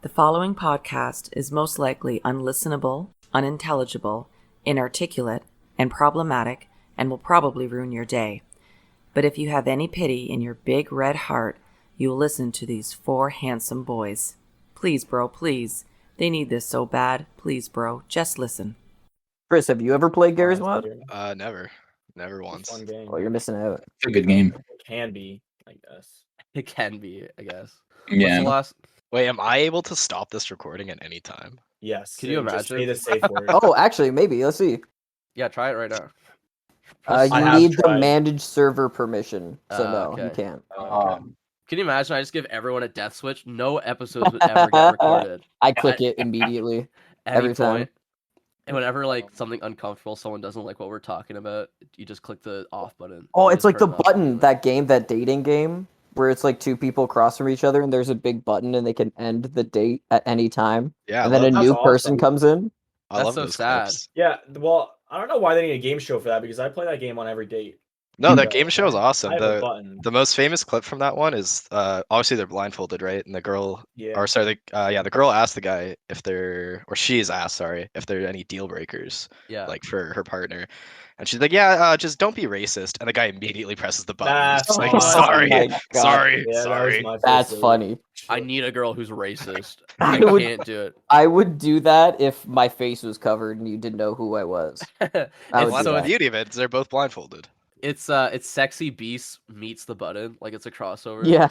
The following podcast is most likely unlistenable, unintelligible, inarticulate, and problematic, and will probably ruin your day. But if you have any pity in your big red heart, you will listen to these four handsome boys. Please, bro, please. They need this so bad. Please, bro, just listen. Chris, have you ever played Garry's Mod? Never once. Fun game. Oh, you're missing out. It's a good game. It can be, I guess. It can be, I guess. Yeah. What's the last? Wait, am I able to stop this recording at any time? Yes. Can you just imagine? say the safe word. Oh, actually, maybe. Let's see. Yeah, try it right now. I You have need the tried. managed server permission, so no, okay. you can't. Can you imagine? I just give everyone a death switch. No episodes would ever get recorded. I click it immediately. At Every any time. point. And whenever like something uncomfortable, someone doesn't like what we're talking about, you just click the off button. Oh, and it's just like the turn it off button, immediately. that game, that dating game, where it's like two people across from each other and there's a big button and they can end the date at any time. Yeah, And then a That's new awesome. person comes in. I That's love so those sad. clips. Yeah, well, I don't know why they need a game show for that because I play that game on every date. No, that So, game show is awesome. I have a button. The most famous clip from that one is obviously they're blindfolded, right? And the girl, Yeah. or sorry, the girl asked the guy if there, or she's asked, sorry, if there are any deal breakers, Yeah. like for her partner, and she's like, yeah, just don't be racist. And the guy immediately presses the button. That's He's like, fine. sorry, Oh my God. sorry, Yeah, sorry. that was my That's first funny. I need a girl who's racist. I I would- can't do it. I would do that if my face was covered and you didn't know who I was. I would It's Well, do that's so the that. beauty of it. Is they're both blindfolded. it's Sexy Beast meets the button. Like it's a crossover. Yeah.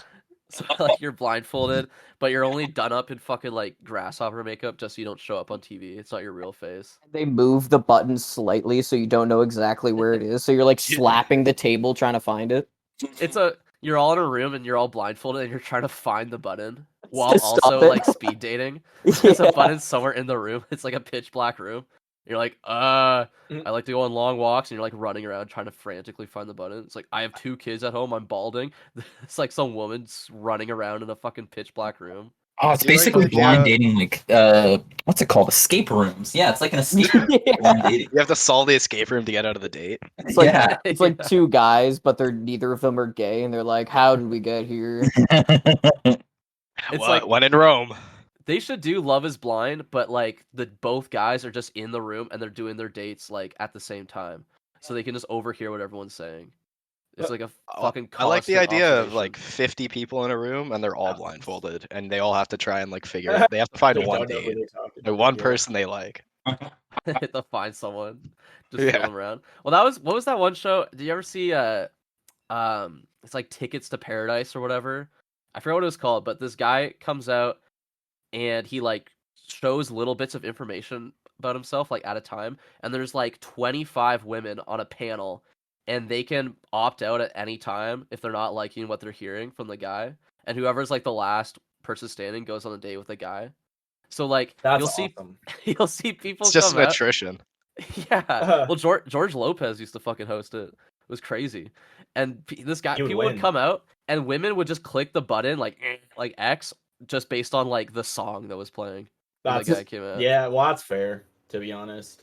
So like you're blindfolded, but you're only done up in fucking like grasshopper makeup just so you don't show up on TV. It's not your real face. They move the button slightly so you don't know exactly where it is. So you're like slapping the table trying to find it. You're all in a room and you're all blindfolded and you're trying to find the button while To stop also it. like speed dating. There's Yeah. a button somewhere in the room. It's like a pitch black room. You're like, I like to go on long walks, and you're like running around trying to frantically find the button. It's like I have 2 kids at home. I'm balding. It's like some woman's running around in a fucking pitch black room. Oh, it's Do you like basically the blind idea- dating, like what's it called? Escape rooms. Yeah, it's like an escape room. Yeah. Blind dating. You have to solve the escape room to get out of the date. It's like, Yeah. it's like 2 guys, but they're neither of them are gay, and they're like, "How did we get here?" It's Well, like- when in Rome. They should do Love Is Blind, but like both guys are just in the room and they're doing their dates like at the same time, so they can just overhear what everyone's saying. It's like a fucking. I like the constant idea of observation. like 50 people in a room and they're all blindfolded and they all have to try and like figure. They have to find They one don't know who date, they're talking or to. one Yeah. person they like. to find someone, just Yeah. throw them around. Well, what was that one show? Did you ever see it's like Tickets to Paradise or whatever? I forget what it was called, but this guy comes out and he like shows little bits of information about himself like at a time, and there's like 25 women on a panel, and they can opt out at any time if they're not liking what they're hearing from the guy, and whoever's like the last person standing goes on a date with the guy. So like That's you'll see awesome. you'll see people It's just come an out. attrition. Yeah. Well, George Lopez used to fucking host it. It was crazy. And this guy, He would people would win. come out, and women would just click the button like X, just based on like the song that was playing. When That's the guy came out. Yeah, well, that's fair, to be honest.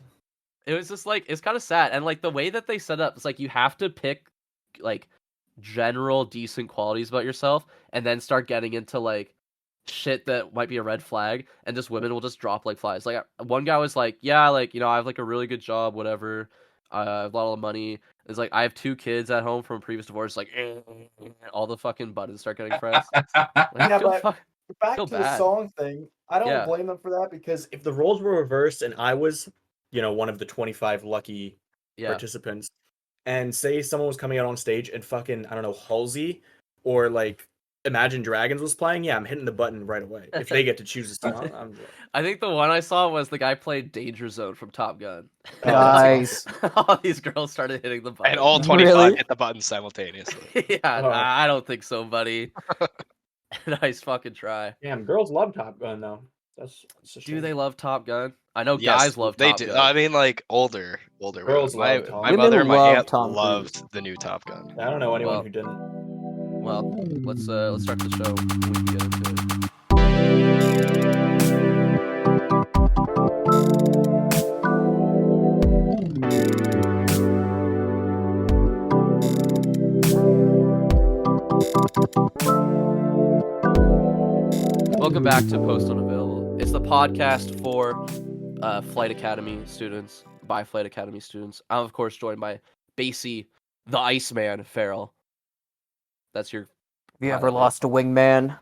It was just like it's kind of sad, and like the way that they set up, it's like you have to pick like general decent qualities about yourself, and then start getting into like shit that might be a red flag, and just women will just drop like flies. Like one guy was like, yeah, like I have like a really good job, whatever. I have a lot of money. It's like I have 2 kids at home from a previous divorce. Like all the fucking buttons start getting pressed. Like, Yeah, feel but- fuck- Back Feel to the bad. song thing, I don't Yeah. blame them for that because if the roles were reversed and I was, one of the 25 lucky yeah. participants, and say someone was coming out on stage and fucking, I don't know, Halsey or like Imagine Dragons was playing, yeah, I'm hitting the button right away. If they get to choose a song, I'm I think the one I saw was the guy played Danger Zone from Top Gun. Nice. All these girls started hitting the button. And all 25 Really? hit the button simultaneously. Yeah, Oh. I don't think so, buddy. Nice fucking try. Damn, girls love Top Gun though. That's a Do shame. they love Top Gun? I know Yes, guys love they Top do. Gun. I mean, like older Girls women. love Top My Gun. mother, Women my love aunt Tom Cruise. loved the new Top Gun. I don't know anyone Well- who didn't. Well, let's start the show. We can get into it. Welcome back to Post Unavailable. It's the podcast for Flight Academy students, by Flight Academy students. I'm of course joined by Basie, the Iceman Farrell. That's your. Have you pilot ever name. lost a wingman?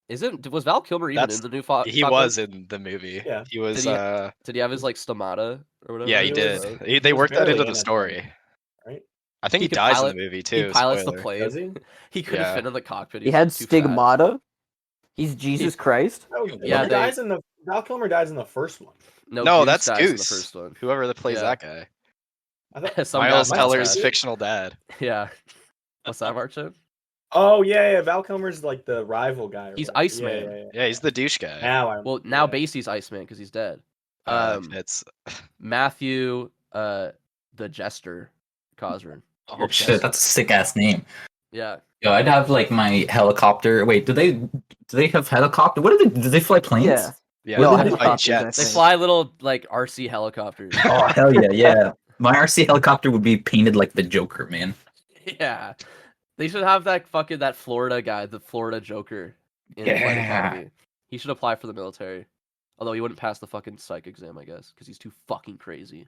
Was Val Kilmer even That's- in the new He Top was Gun? in the movie. Yeah. He was. Did he have his like stomata or whatever? Yeah, he He did. was- They he was worked that barely into in the it, story. right? I think He he could dies pilot- in the movie He too. pilots the spoiler. plane. Does he? He couldn't Yeah. fit in the cockpit. He He's had too fat. stigmata. He's Jesus Christ. Oh, Yeah, he dies in the Val Kilmer dies in the first one. No, No, Goose that's dies in the Goose. first one. Whoever that plays Yeah. that guy. I thought, Some guy Miles with a Teller's mustache. fictional dad. Yeah. What's that, Marchin? oh yeah, Val Kilmer's like the rival guy. or He's whatever. Iceman. Yeah, he's the douche guy. Well, now Basie's Iceman because he's dead. It's Matthew, the Jester, Cosrin. Oh shit, that's a sick ass name. Yeah. Yo, I'd have like my helicopter. Wait, do they have helicopter? What do they fly planes? Yeah. yeah, Well, they fight helicopters, I jets. They think. fly little like RC helicopters. Oh hell yeah, yeah. My RC helicopter would be painted like the Joker, man. Yeah. They should have that Florida guy, the Florida Joker in Flight Yeah. Academy. He should apply for the military. Although he wouldn't pass the fucking psych exam, I guess, because he's too fucking crazy.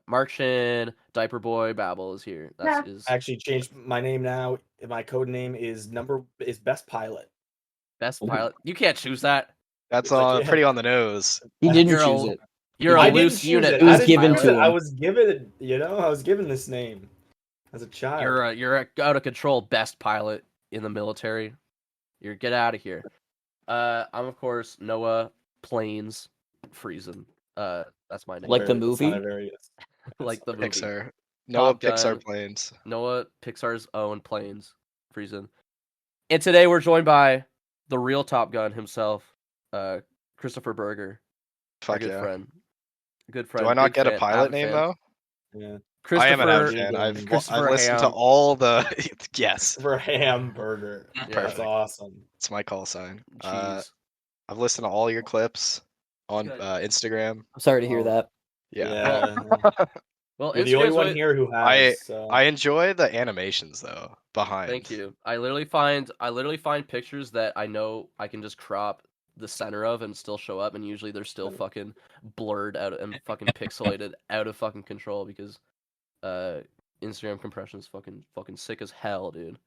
Marchin, Diaper Boy, Babel is here. That's his I actually changed my name now. My code name is Best Pilot. best Ooh. pilot. You can't choose that. That's It's like, yeah. pretty on the nose. He didn't You're choose a- it. You're a I didn't loose choose unit. It was as given pilot. to him. I was given, I was given this name as a child. You're a out of control best pilot in the military. Get out of here. I'm of course Noah Plains Friesen. That's my name. Like the It movie? sounded very- Like the movie. Pixar. Noah Top Gun. Pixar planes. Noah Pixar's own Plains Friesen. And today we're joined by the real Top Gun himself, Christopher Berger. Our Fuck good yeah. friend. Good friend. Do I not big get a fan, pilot avid name fan. though? Yeah. Christopher, I am an avid fan. I've Christopher listened to Ham. all the yes. For a hamburger. Yeah. That's Perfect. awesome. It's my call sign. Jeez. I've listened to all your clips on Good. Instagram. I'm sorry to hear Oh. that. Yeah. Well, You're the only Instagram's one what- here who has. I- so. I enjoy the animations though behind. Thank you. I literally find pictures that I know I can just crop the center of and still show up, and usually they're still fucking blurred out and fucking pixelated out of fucking control because Instagram compression is fucking sick as hell, dude.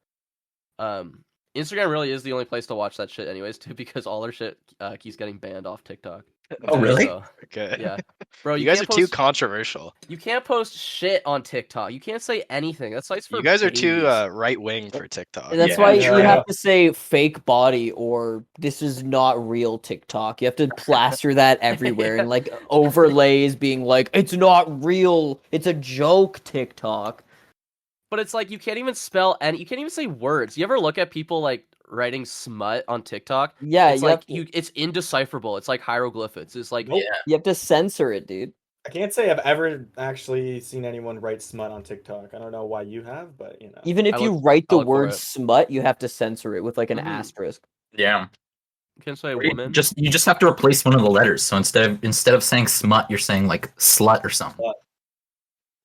Instagram really is the only place to watch that shit anyways too, because all their shit keeps getting banned off TikTok. Oh really? So, Okay. yeah. Bro, You guys are can't too post- controversial. You can't post shit on TikTok. You can't say anything. That site's for You guys are too babies. right wing for TikTok. And that's Yeah, why yeah. you have to say fake body or this is not real TikTok. You have to plaster that everywhere and like overlays being like, it's not real. It's a joke TikTok. But it's like you can't even spell and you can't even say words. You ever look at people like writing smut on TikTok? Yeah, It's you, like have to, it's indecipherable. It's like hieroglyphics. It's like Nope. you have to censor it, dude. I can't say I've ever actually seen anyone write smut on TikTok. I don't know why you have, but you know. Even if I you look- write I the look for word it. smut, you have to censor it with like an Mhm. asterisk. Yeah. you can't say Or you woman. you just have to replace one of the letters. So instead of saying smut, you're saying like slut or something.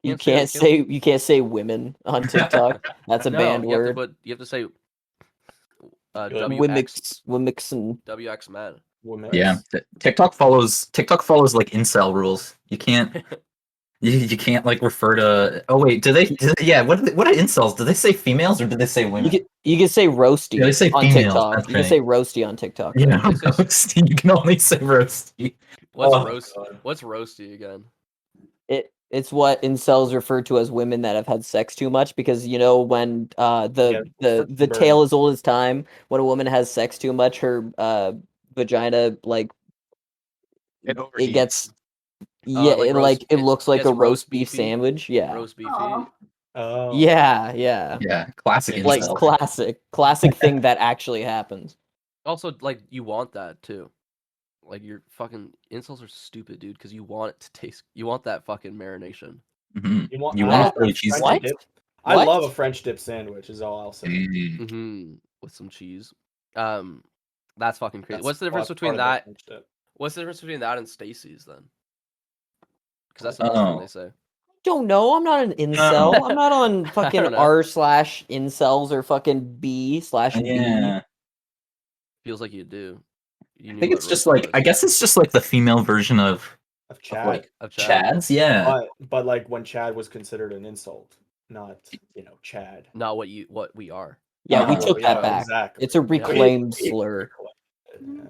You Can't say- you can't say women on TikTok. That's a No, banned you have to word. put you have to say Good. WX Wimix and WX men. Women. Yeah. TikTok follows like incel rules. You can't you can't like refer to. Oh wait, yeah? What are incels? Do they say females or do they say women? you can say roasty Yeah, they say on females, TikTok. that's You can right. say roasty on TikTok. Yeah, They say- roasty. You can only say roasty. What's Oh, roast? God. What's roasty again? It's what incels refer to as women that have had sex too much because you know when the burn. tale is old as time, when a woman has sex too much, her vagina like It it overheats. gets like it roast- looks it like a gets roast roast beef beefy? sandwich. Yeah. Roast beefy. Oh. Yeah. Yeah, classic Like incel. classic thing that actually happens. Also, like you want that too. Like your fucking incels are stupid, dude, because you want it to taste. You want that fucking marination. Mhm. You want, You I want love Philly a cheese French What? dip. I What? love a French dip sandwich. Is all I'll say. Mm-hmm. With some cheese. That's fucking crazy. That's What's the difference part between of the that? French dip. What's the difference between that and Stacy's then? Because that's another thing Oh. they say. Don't know. I'm not an incel. I'm not on fucking don't know. r/incels or fucking b/b. Yeah. Feels like you do. You I knew think what it's just Rosebud like I was. guess it's just like the female version of Chad. like Of Chad. Chads. Yeah. But like when Chad was considered an insult, not Chad. Not what we are. Yeah, we Oh, took that yeah, back. exactly. It's a reclaimed We- slur. Yeah.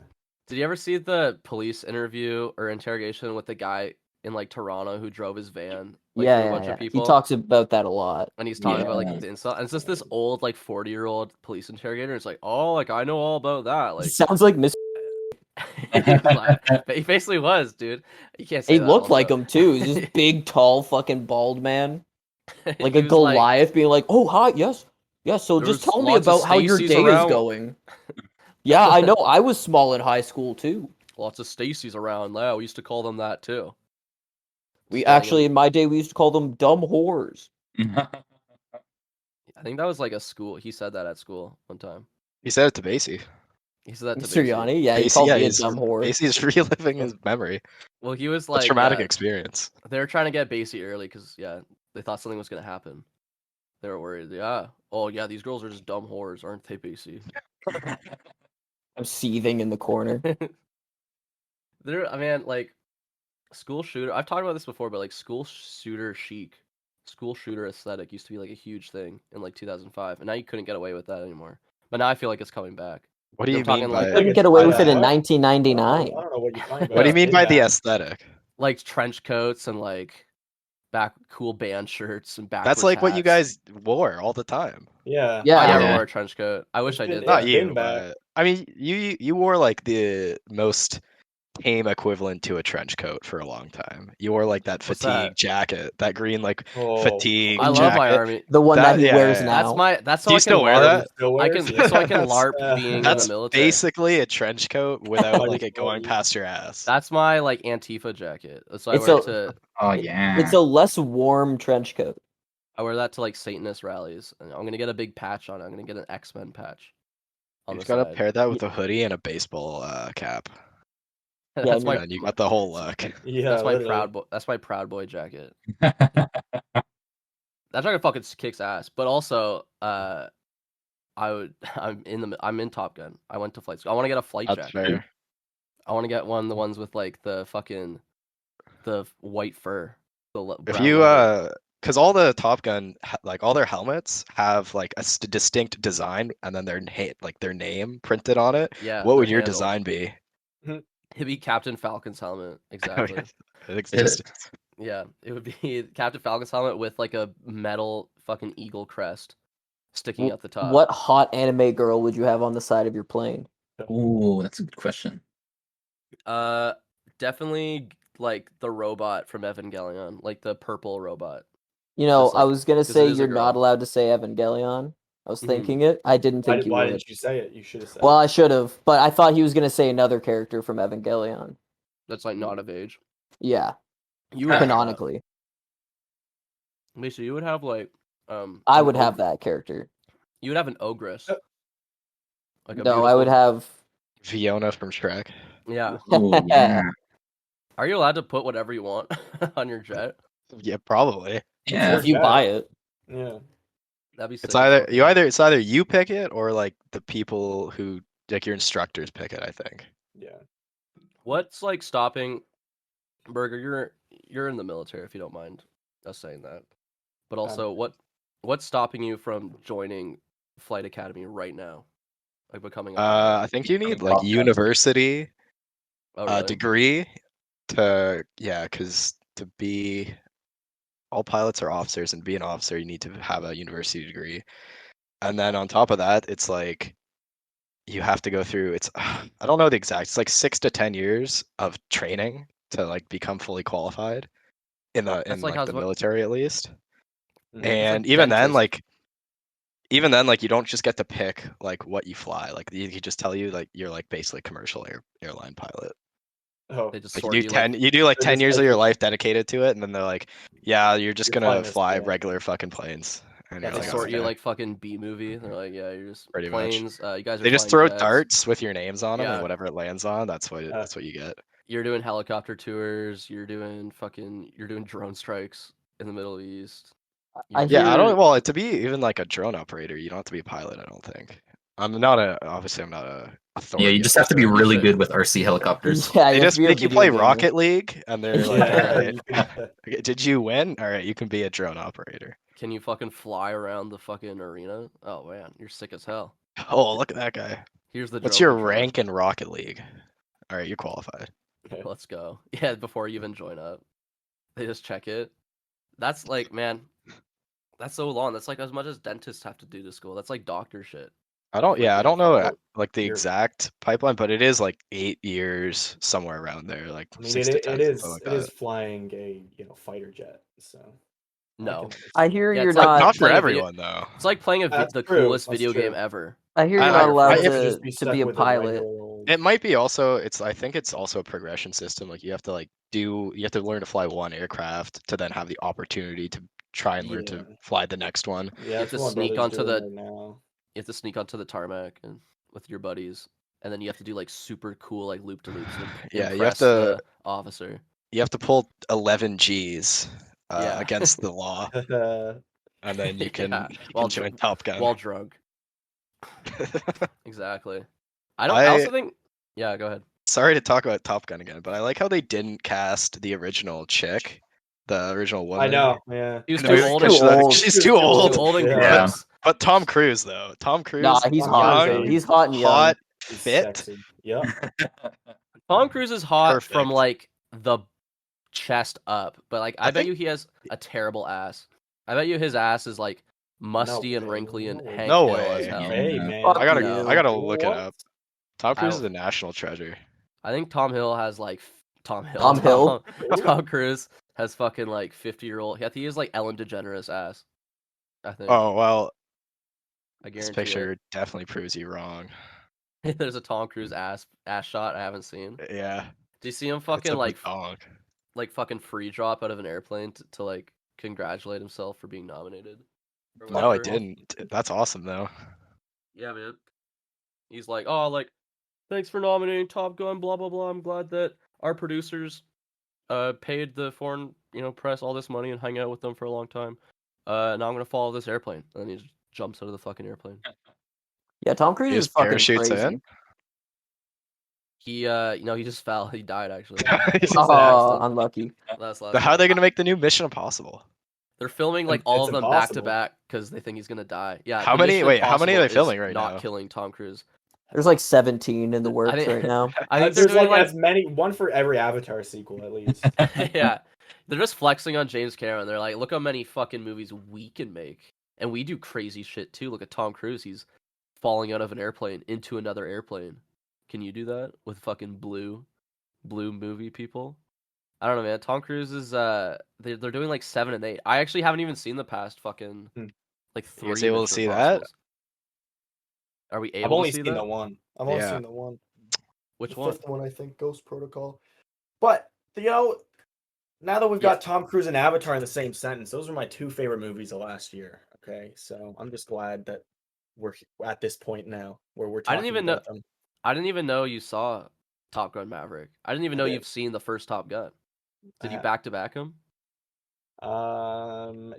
Did you ever see the police interview or interrogation with the guy in like Toronto who drove his van like Yeah, through a yeah, bunch yeah. of people? He talks about that a lot. And he's talking about Yeah. like the insult. And it's just this old like 40-year-old police interrogator. It's like, oh, like I know all about that. Like Sounds like Miss. he basically was, dude. You can't say He that looked also. like him too. He's this big, tall, fucking bald man, like He a was Goliath, being like, "Oh, hi, yes, yes. So just There's tell me lots of about how your Stacys day around." is going." Yeah, I know. I was small in high school too. Lots of Stacys around. Yeah, we used to call them that too. We Spelling actually, in my day, we used to call them dumb whores. I think that was like a school. He said that at school one time. He said it to Basie. He said that to Mr. Basie. Yanni, yeah, he Basie, called yeah, me a he's dumb whore. Basie's reliving his memory. Well, he was A like traumatic experience. they were trying to get Basie early because they thought something was gonna happen. They were worried. Yeah. Oh yeah, these girls are just dumb whores, aren't they, Basie? I'm seething in the corner. I mean, like school shooter. I've talked about this before, but like school shooter chic, school shooter aesthetic used to be like a huge thing in like 2005, and now you couldn't get away with that anymore. But now I feel like it's coming back. What do I'm you talking mean like- by Couldn't get away with it in I 1999. don't know what you're talking about. what do you mean by the Yeah. aesthetic? like trench coats and like cool band shirts and backwards That's like what you hats. guys wore all the time. Yeah. Yeah, I never yeah. wore a trench coat. I wish It's I been- did. yeah, Not That. you, been back. but I mean, you wore like the most tame equivalent to a trench coat for a long time. You wore like that What's fatigue that? jacket, that green like Oh, fatigue I love jacket. my army. The one that, That- he yeah, wears yeah, yeah. now. That's Do so you I can still wear LARP. that? Still I wears? can Yeah. so I can That's- LARP being in That's the military. basically a trench coat without Like, like it going well, past your ass. That's my like Antifa jacket. So It's I wear a- it to Oh yeah. It's a less warm trench coat. I wear that to like Satanist rallies, and I'm gonna get a big patch on it. I'm gonna get an X-Men patch on You the just gotta side. pair that with a hoodie and a baseball cap. That's I my mean- And you got the whole look. Yeah, that's my literally. proud boy. That's my proud boy jacket. That jacket fucking kicks ass. But also, I'm in Top Gun. I went to flight school. I want to get a flight That's jacket. fair. I want to get the ones with like the white fur. If brown you leather. because all the Top Gun like all their helmets have like a distinct design and then their name printed on it. Yeah, What their would your handle. design be? It'd be Captain Falcon's helmet. Exactly. It exists. Yeah, it would be Captain Falcon's helmet with like a metal fucking eagle crest sticking at the top. What hot anime girl would you have on the side of your plane? Ooh, that's a good question. Definitely like the robot from Evangelion, like the purple robot. You know, Just I like- was gonna 'cause it say is a you're not girl. allowed to say Evangelion. I was Mhm. thinking it. I didn't think you Why would. didn't you say it? You should have said Well, it. I should have, but I thought he was gonna say another character from Evangelion. That's like not of age. Yeah, You would have that. canonically, Lisa, you would have like I an would have ogre- that character. You would have an ogress. Like a No, I would beautiful- have. Fiona from Shrek. Yeah. Ooh, yeah. Are you allowed to put whatever you want on your jet? Yeah, probably. Yeah. If you buy it. Yeah. That'd be sick It's as either fuck. it's either you pick it or like the people who like your instructors pick it, I think. Yeah. What's like stopping Burger, you're in the military if you don't mind us saying that. But also what's stopping you from joining Flight Academy right now? Like becoming a pilot? I think you need Becoming like top university Oh, really? degree because to be all pilots are officers and be an officer you need to have a university degree. And then on top of that, it's like you have to go through I don't know the exact, it's like 6 to 10 years of training to like become fully qualified in That's the like how the it's- military at least. Mhm. And like even then dentist. like you don't just get to pick like what you fly. Like you just tell you like you're like basically commercial airline pilot. Oh. They just Like sort you do 10 you do like they're 10 just years of like- your life dedicated to it, and then they're like, yeah, you're just You're gonna flying this, fly yeah. regular fucking planes. And you're they That's like, sort okay. you like fucking B movie. They're like, yeah, you're just Pretty much. planes. You guys are They just flying throw jets. darts with your names on them, Yeah. and whatever it lands on, that's what you get. You're doing helicopter tours. You're doing drone strikes in the Middle East. I You're- Yeah, I hear- don't. Well, to be even like a drone operator, you don't have to be a pilot. I don't think. I'm not a authority. Yeah, you just have to be You really should. good with RC helicopters. Yeah, They you have just to be a make you video play gamer. Rocket League, and they're like, Yeah, all right, you can- okay, did you win? All right, you can be a drone operator. Can you fucking fly around the fucking arena? Oh man, you're sick as hell. Oh, look at that guy. Here's the What's drone your controller. rank in Rocket League? All right, you're qualified. Let's go. Yeah, before you even join up, they just check it. That's like, man, that's so long. That's like as much as dentists have to do to school. That's like doctor shit. I don't Freaking know fuck. like the You're- exact pipeline, but it is like 8 years somewhere around there, like I mean, 6 to 10, it is something like it is that. flying a fighter jet. So No. I hear Yeah, you're it's like not. Not for playing a video- everyone though. It's like playing That's the true, coolest that's video true. game ever. I hear I- you're I- not allowed I- You have to, just be to stuck be a with the pilot. regular old- It might be also I think it's also a progression system. Like you have to learn to fly one aircraft to then have the opportunity to try and learn to Yeah. fly the next one. Yeah, have that's to what my sneak brother's onto doing the- right now. You have to sneak onto the tarmac and with your buddies, and then you have to do like super cool like loop to loops. Yeah, you have impress to- the officer. You have to pull 11 Gs Yeah. against the law, and then you can, Yeah, you can while join dr- Top Gun. while drunk. Exactly. I also think. Yeah, go ahead. Sorry to talk about Top Gun again, but I like how they didn't cast the original chick, the original woman. I know. Yeah. He was in too the movie, old. 'cause Too old. She's She was too too old. Too old and Yeah. gross. But Tom Cruise though, Tom Cruise, Nah, he's Tom hot. Cruise young, is- He's hot and young. hot, He's fit. sexy. Yep. Tom Cruise is hot from Perfect. like the chest up, but like I bet think- you he has a terrible ass. I bet you his ass is like musty and way, wrinkly and no way. Hank No Hill way. as hell. Hey Yeah. man. Fuck I gotta you. I gotta look it What? up. Tom I Cruise is don't- a national treasure. I think Tom Hill has like Tom Tom Hill? Tom Cruise has fucking like 50-year-old. I think he has like Ellen DeGeneres ass. I think. Oh well, I this guarantee picture definitely proves you wrong. it. There's a Tom Cruise ass shot I haven't seen. Yeah, Do you see him it's fucking a like dog. fucking free drop out of an airplane to like congratulate himself for being nominated? or No, I whatever? didn't. That's awesome though. Yeah, man. He's like, oh, like, thanks for nominating Top Gun, blah blah blah. I'm glad that our producers paid the foreign press all this money and hung out with them for a long time. Now I'm gonna follow this airplane, and then he just jumps out of the fucking airplane. Yeah, Tom Cruise He is just fucking parachutes crazy. in. He he just fell. He died actually. He's That's just- an Oh, accident. unlucky. That's last But how are night. they gonna make the new Mission Impossible? They're filming like all It's of them back to impossible. back because they think he's gonna die. Yeah. How the many- Mission wait, how many are they Impossible is filming right not now? killing Tom Cruise. There's like 17 in the works think- right now. I think they're There's doing like like as many, one for every Avatar sequel at least. yeah, they're just flexing on James Cameron. They're like, look how many fucking movies we can make, and we do crazy shit too. Look at Tom Cruise; he's falling out of an airplane into another airplane. Can you do that with fucking blue movie people? I don't know, man. Tom Cruise is they're doing like 7 and 8. I actually haven't even seen the past fucking like 3. You guys able to Mission see that? Impossibles. Are we able I've only to see seen that? the one. I've only Yeah. seen the one. Which the one? fifth one, I think, Ghost Protocol. But now that we've got Tom Cruise and Avatar in the same sentence, those are my 2 favorite movies of last year. Okay, so I'm just glad that we're at this point now where we're I talking didn't even about them. I didn't even know you saw Top Gun Maverick. I didn't even know did. you've seen the first Top Gun. Did you have. back to back them?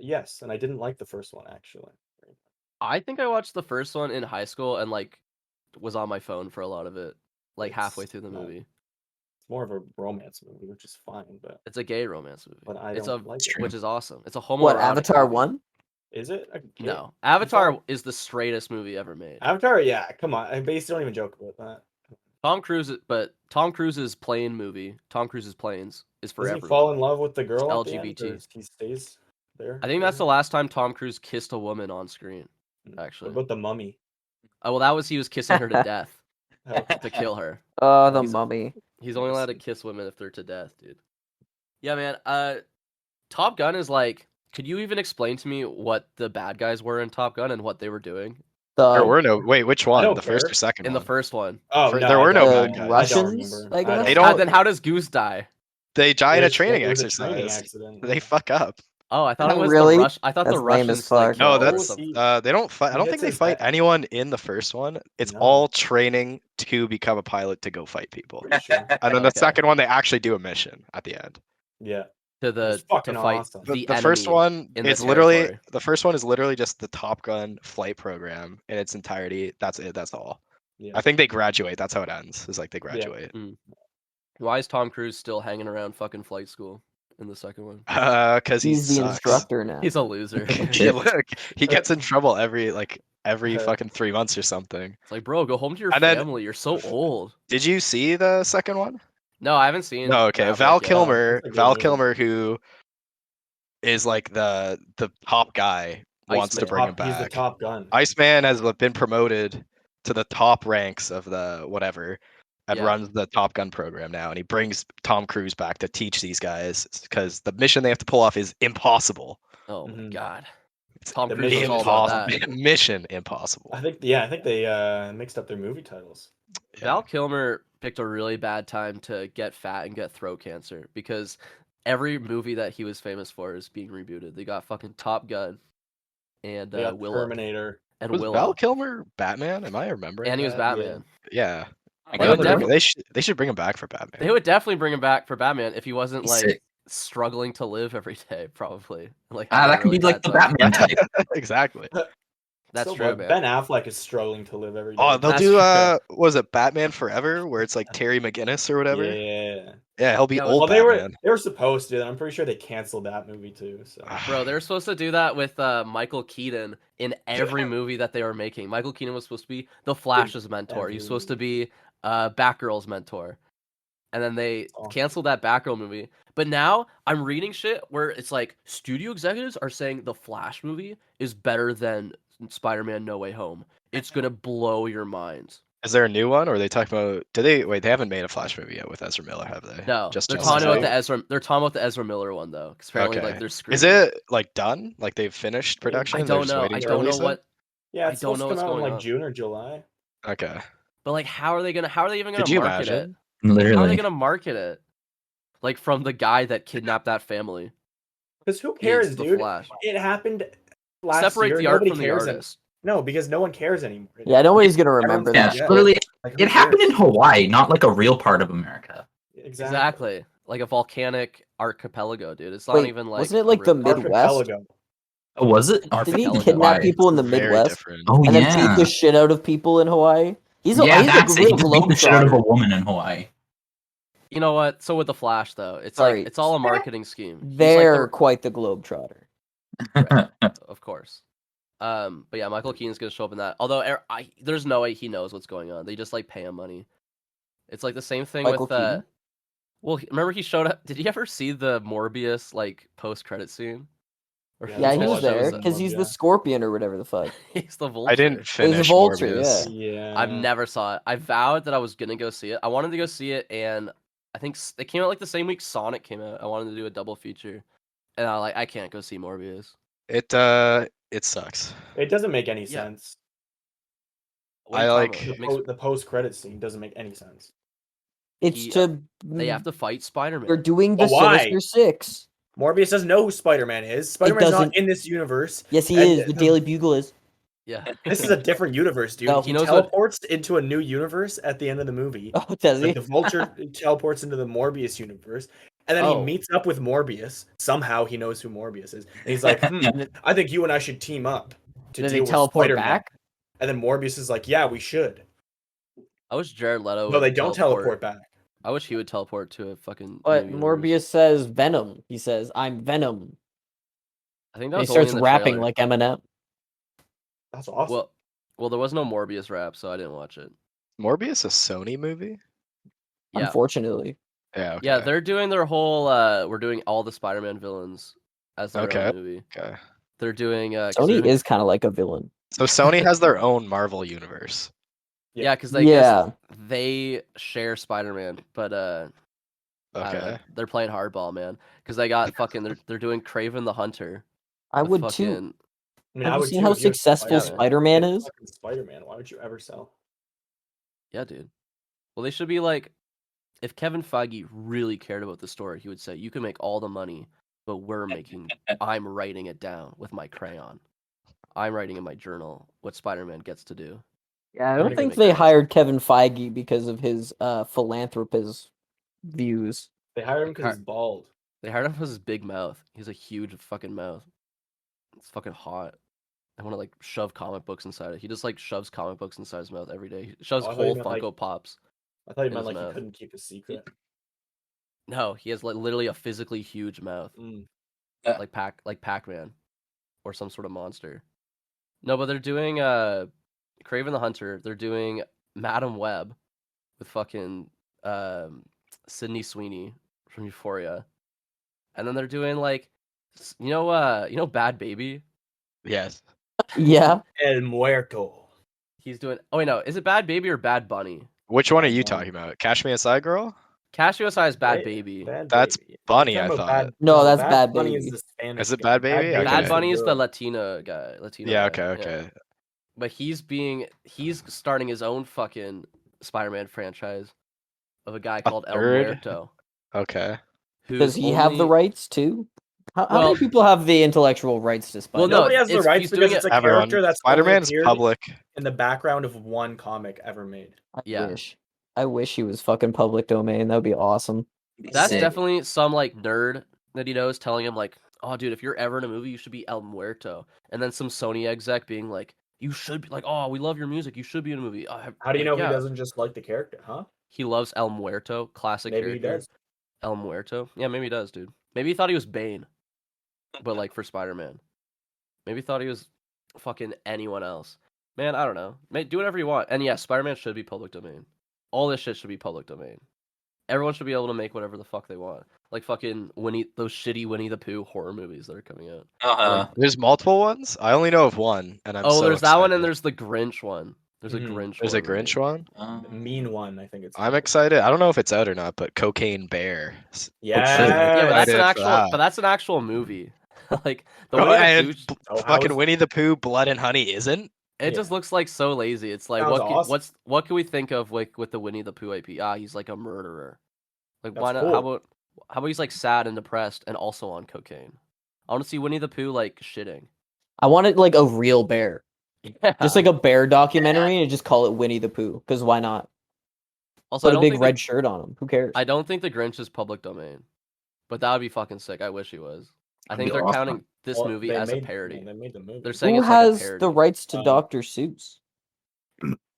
Yes, and I didn't like the first one actually. I think I watched the first one in high school and like was on my phone for a lot of it, like halfway It's through the not- movie. It's more of a romance movie, which is fine, but It's a gay romance movie. I it's don't like it. which is awesome. It's a homoerotic What, Avatar movie. 1? Is it? No, Avatar is the straightest movie ever made. Avatar, yeah, come on. I basically don't even joke about that. Tom Cruise's plane movie, Tom Cruise's Planes, is for Does he everyone. fall in love with the girl at the end, LGBT. or he stays there? I think that's the last time Tom Cruise kissed a woman on screen. Actually, What about the mummy? oh well, that was he was kissing her to death Okay. to kill her. Oh, the He's- mummy. He's only allowed to kiss women if they're to death, dude. Yeah, man. Top Gun is like. Could you even explain to me what the bad guys were in Top Gun and what they were doing There were no. Wait, which one? don't The first care. or second in one? the first one? Oh, For- no, there I were no don't bad know. guys. I don't Russians, remember. I guess? They don't- Then how does Goose die? They die in It a was- training it was a exercise. training accident. They fuck up. Oh, I thought it Oh, was really? the Rush. I thought That's the lame as Russians like. fuck. No, killed him or that's something. they don't fight. I don't He think gets they his fight head- anyone in the first one. It's No. all training to become a pilot to go fight people. Pretty sure. And then the Okay. second one, they actually do a mission at the end. Yeah. to was to fucking fight awesome. the The first enemy one, in the it's literally territory. the first one is literally just the Top Gun flight program in its entirety. That's it. That's all. Yeah. I think they graduate. That's how it ends. Is like they graduate. Why is Tom Cruise still hanging around fucking flight school in the second one? Because he He's the sucks. instructor now. He's a loser. Yeah, look, he gets in trouble every Uh, fucking 3 months or something. It's like, bro, go home to your And then- family. You're so old. Did you see the second one? No, I haven't seen. No, okay. Maverick Val yet. Kilmer, that's a good Val movie. Kilmer, who is like the top guy, wants to Iceman. bring him He's the back. Top Gun. Iceman has been promoted to the top ranks of the whatever, and Yeah. runs the Top Gun program now. And he brings Tom Cruise back to teach these guys because the mission they have to pull off is impossible. Oh my Mhm. god. It's Tom The Cruise mission is is all about impossible. that. Mission impossible. I think they mixed up their movie titles. Yeah. Val Kilmer picked a really bad time to get fat and get throat cancer because every movie that he was famous for is being rebooted. They got fucking Top Gun and They got Willow Terminator. and Was Willow. Val Kilmer Batman? Am I remembering? And he was that? Batman. Yeah. Oh my They God, would they're definitely- They should bring him back for Batman. They would definitely bring him back for Batman if he wasn't He's like sick. struggling to live every day, probably. Like Ah, having a that could really be like bad the time. Batman type. Exactly. That's Still, true, but man. Ben Affleck is struggling to live every day. Oh, they'll That's do true. was it Batman Forever, where it's like Terry McGinnis or whatever? Yeah. Yeah, he'll be Yeah, old Well, they Batman. were supposed to. I'm pretty sure they canceled that movie too. So Bro, they were supposed to do that with Michael Keaton in every movie that they were making. Michael Keaton was supposed to be the Flash's mentor. He was supposed to be Batgirl's mentor. And then they Awesome. canceled that Batgirl movie. But now I'm reading shit where it's like studio executives are saying the Flash movie is better than Spider-Man No Way Home. It's gonna blow your minds. Is there a new one, or are they talking about? Did they wait? They haven't made a Flash movie yet with Ezra Miller, have they? No, just they're Justice talking about League? the Ezra. They're talking about the Ezra Miller one though, because apparently Okay. like they're screwing. Is it like done? Like they've finished production? I and they're don't just know. waiting I to don't know release it? what. yeah, I it's don't supposed know to what's come out in going like on. June or July. Okay. But like, how are they gonna Could you market it? imagine? How are they Literally. gonna market it? Like from the guy that kidnapped that family. Because who It's cares, the dude? Flash. It happened last Separate year. the art Nobody from the cares artist. No, because no one cares anymore. Yeah, nobody's gonna remember Everyone's that. Yeah, forget. literally, Like, who it happened in cares? Hawaii, not like a real part of America. Exactly. Like a volcanic archipelago, dude. It's not Wait, even like. wasn't it a like the real country. Midwest? Archipelago. Oh, was it? Didn't he Archipelago. kidnap Hawaii. people in the Very Midwest different. Oh and then beat yeah. the shit out of people in Hawaii? He's a Yeah, he's that's a it. He real just beat the shit out of a globetrotter. woman in Hawaii. You know what? So with the Flash though, it's Sorry. like it's all a marketing scheme. He's They're like quite the globetrotter. of course. But yeah, Michael Keaton's gonna show up in that. Although there's no way he knows what's going on. They just like pay him money. It's like the same thing Michael with Keaton? Well, remember he showed up. Did you ever see the Morbius like post credit scene? Or Yeah, Yeah, he he was shows there up- because he's Yeah. the Scorpion or whatever the fuck. He's the Vulture. I didn't He's a finish vulture, Morbius. Yeah. I've never saw it. I vowed that I was gonna go see it. I wanted to go see it, and I think it came out like the same week Sonic came out. I wanted to do a double feature, and I can't go see Morbius. It sucks. It doesn't make any Yeah. sense. What are you I talking like- about? It makes- The post credit scene doesn't make any sense. It's He- to they have to fight They're Spider-Man. doing the But why? Sinister Six. Morbius doesn't know who Spider-Man is. Spider-Man's not doesn't- in this universe. Yes, he And is. The Daily Bugle is. Yeah, This is a different universe, dude. No, he he knows what- teleports into a new universe at the end of the movie. Oh, does he? Like the Vulture teleports into the Morbius universe, and then Oh. he meets up with Morbius. Somehow he knows who Morbius is. And he's like, I think you and I should team up to Did deal they with teleport Spider-Man. back? And then Morbius is like, yeah, we should. I wish Jared Leto. No, would they don't teleport back. I wish he would teleport to a fucking. But new universe. Morbius says Venom. He says, "I'm Venom." I think that And he was only starts in the rapping trailer. like Eminem. That's awesome. Well, there was no Morbius rap, so I didn't watch it. Morbius a Sony movie? Yeah, Unfortunately, Yeah. Okay. yeah, they're doing their whole. We're doing all the Spider-Man villains as their Okay. own movie. Okay. They're doing. 'Cause Sony they're doing- is kind of like a villain. So Sony has their own Marvel universe. Yeah, because they Yeah. they share Spider-Man, but I don't know, Okay. they're playing hardball, man. Because they got fucking. They're doing Craven the Hunter. I the would fucking, too. I mean, Have I you would seen too how if you had successful Spider-Man. Spider-Man It's is? fucking Spider-Man. Why would you ever sell? Yeah, dude. Well, they should be like, if Kevin Feige really cared about the story, he would say, "You can make all the money, but I'm writing it down with my crayon. I'm writing in my journal what Spider-Man gets to do." Yeah, I They're don't gonna think make they that. hired Kevin Feige because of his philanthropist views. They hire him because Car- he's bald. They hired him because his big mouth. He has a huge fucking mouth. It's fucking hot. I want to like shove comic books inside it. He just like shoves comic books inside his mouth every day. He shoves Oh, I thought you whole meant, like- Funko Pops. I thought you in meant his like he mouth. couldn't keep a secret. No, he has like literally a physically huge mouth, Mm. like Pac-Man, or some sort of monster. No, but they're doing Kraven the Hunter. They're doing Madam Web with fucking Sydney Sweeney from Euphoria, and then they're doing like you know Bad Baby. Yes. Yeah. El Muerto. He's doing. Oh wait, no, is it Bad Baby or Bad Bunny? Which one are Bad you Bunny. talking about? Cash Me Outside Girl? Cash USA is Bad Right? Baby. Bad That's Baby. Bunny, You're I talking about thought. No, that's Bad Bunny Baby. is the Spanish. Is it guy. Bad Baby? Baby's Bad Okay. Bunny is the girl. Latino guy. Latino Yeah, guy, okay, yeah. okay. But he's starting his own fucking Spider-Man franchise of a guy called El third? Muerto. Okay. Does he have the only- rights too? How Well- many people have the intellectual rights to Spider? Well, no, Nobody has the it's- rights he's because doing it's it- a Everyone. character that's only Spider-Man's appeared public. in the background of one comic ever made. Yeah. I wish he was fucking public domain. That would be awesome. That's Sick. definitely some like nerd that he knows telling him like, "Oh, dude, if you're ever in a movie, you should be El Muerto." And then some Sony exec being like, "You should be like, oh, we love your music. You should be in a movie." How do you know yeah. he doesn't just like the character, huh? He loves El Muerto, classic Maybe he character. does. El Muerto. Yeah, maybe he does, dude. Maybe he thought he was Bane, but like for Spider-Man. Maybe he thought he was fucking anyone else. Man, I don't know. Do whatever you want. And yeah, Spider-Man should be public domain. All this shit should be public domain. Everyone should be able to make whatever the fuck they want. Like fucking those shitty Winnie the Pooh horror movies that are coming out. There's multiple ones? I only know of one, and I'm so There's that one, and excited. there's the Grinch one. There's a Mhm. Grinch. There's a horror movie. Grinch one? The mean one, I think it's. I'm called. excited. I don't know if it's out or not, but Cocaine Bear. Yeah. Yeah, but that's an Excited for actual. that. But that's an actual movie. Like the Oh, Winnie the and Pooh. Oh, how fucking is- Winnie the Pooh, Blood and Honey isn't? It just Yeah. looks like so lazy. It's like Sounds awesome. what can we think of with the Winnie the Pooh IP? He's like a murderer. Like why That's not? cool. How about he's like sad and depressed and also on cocaine? I want to see Winnie the Pooh like shitting. I wanted like a real bear, Yeah. just like a bear documentary, and just call it Winnie the Pooh. Because why not? Also, I Put a don't big think red shirt on him. Who cares? I don't think the Grinch is public domain, but that would be fucking sick. I wish he was. I That'd think be they're awesome. counting this Well, movie they as a made- parody. yeah, they made the movie. They're saying Who it's like a has parody. the rights to Um, Dr. Seuss?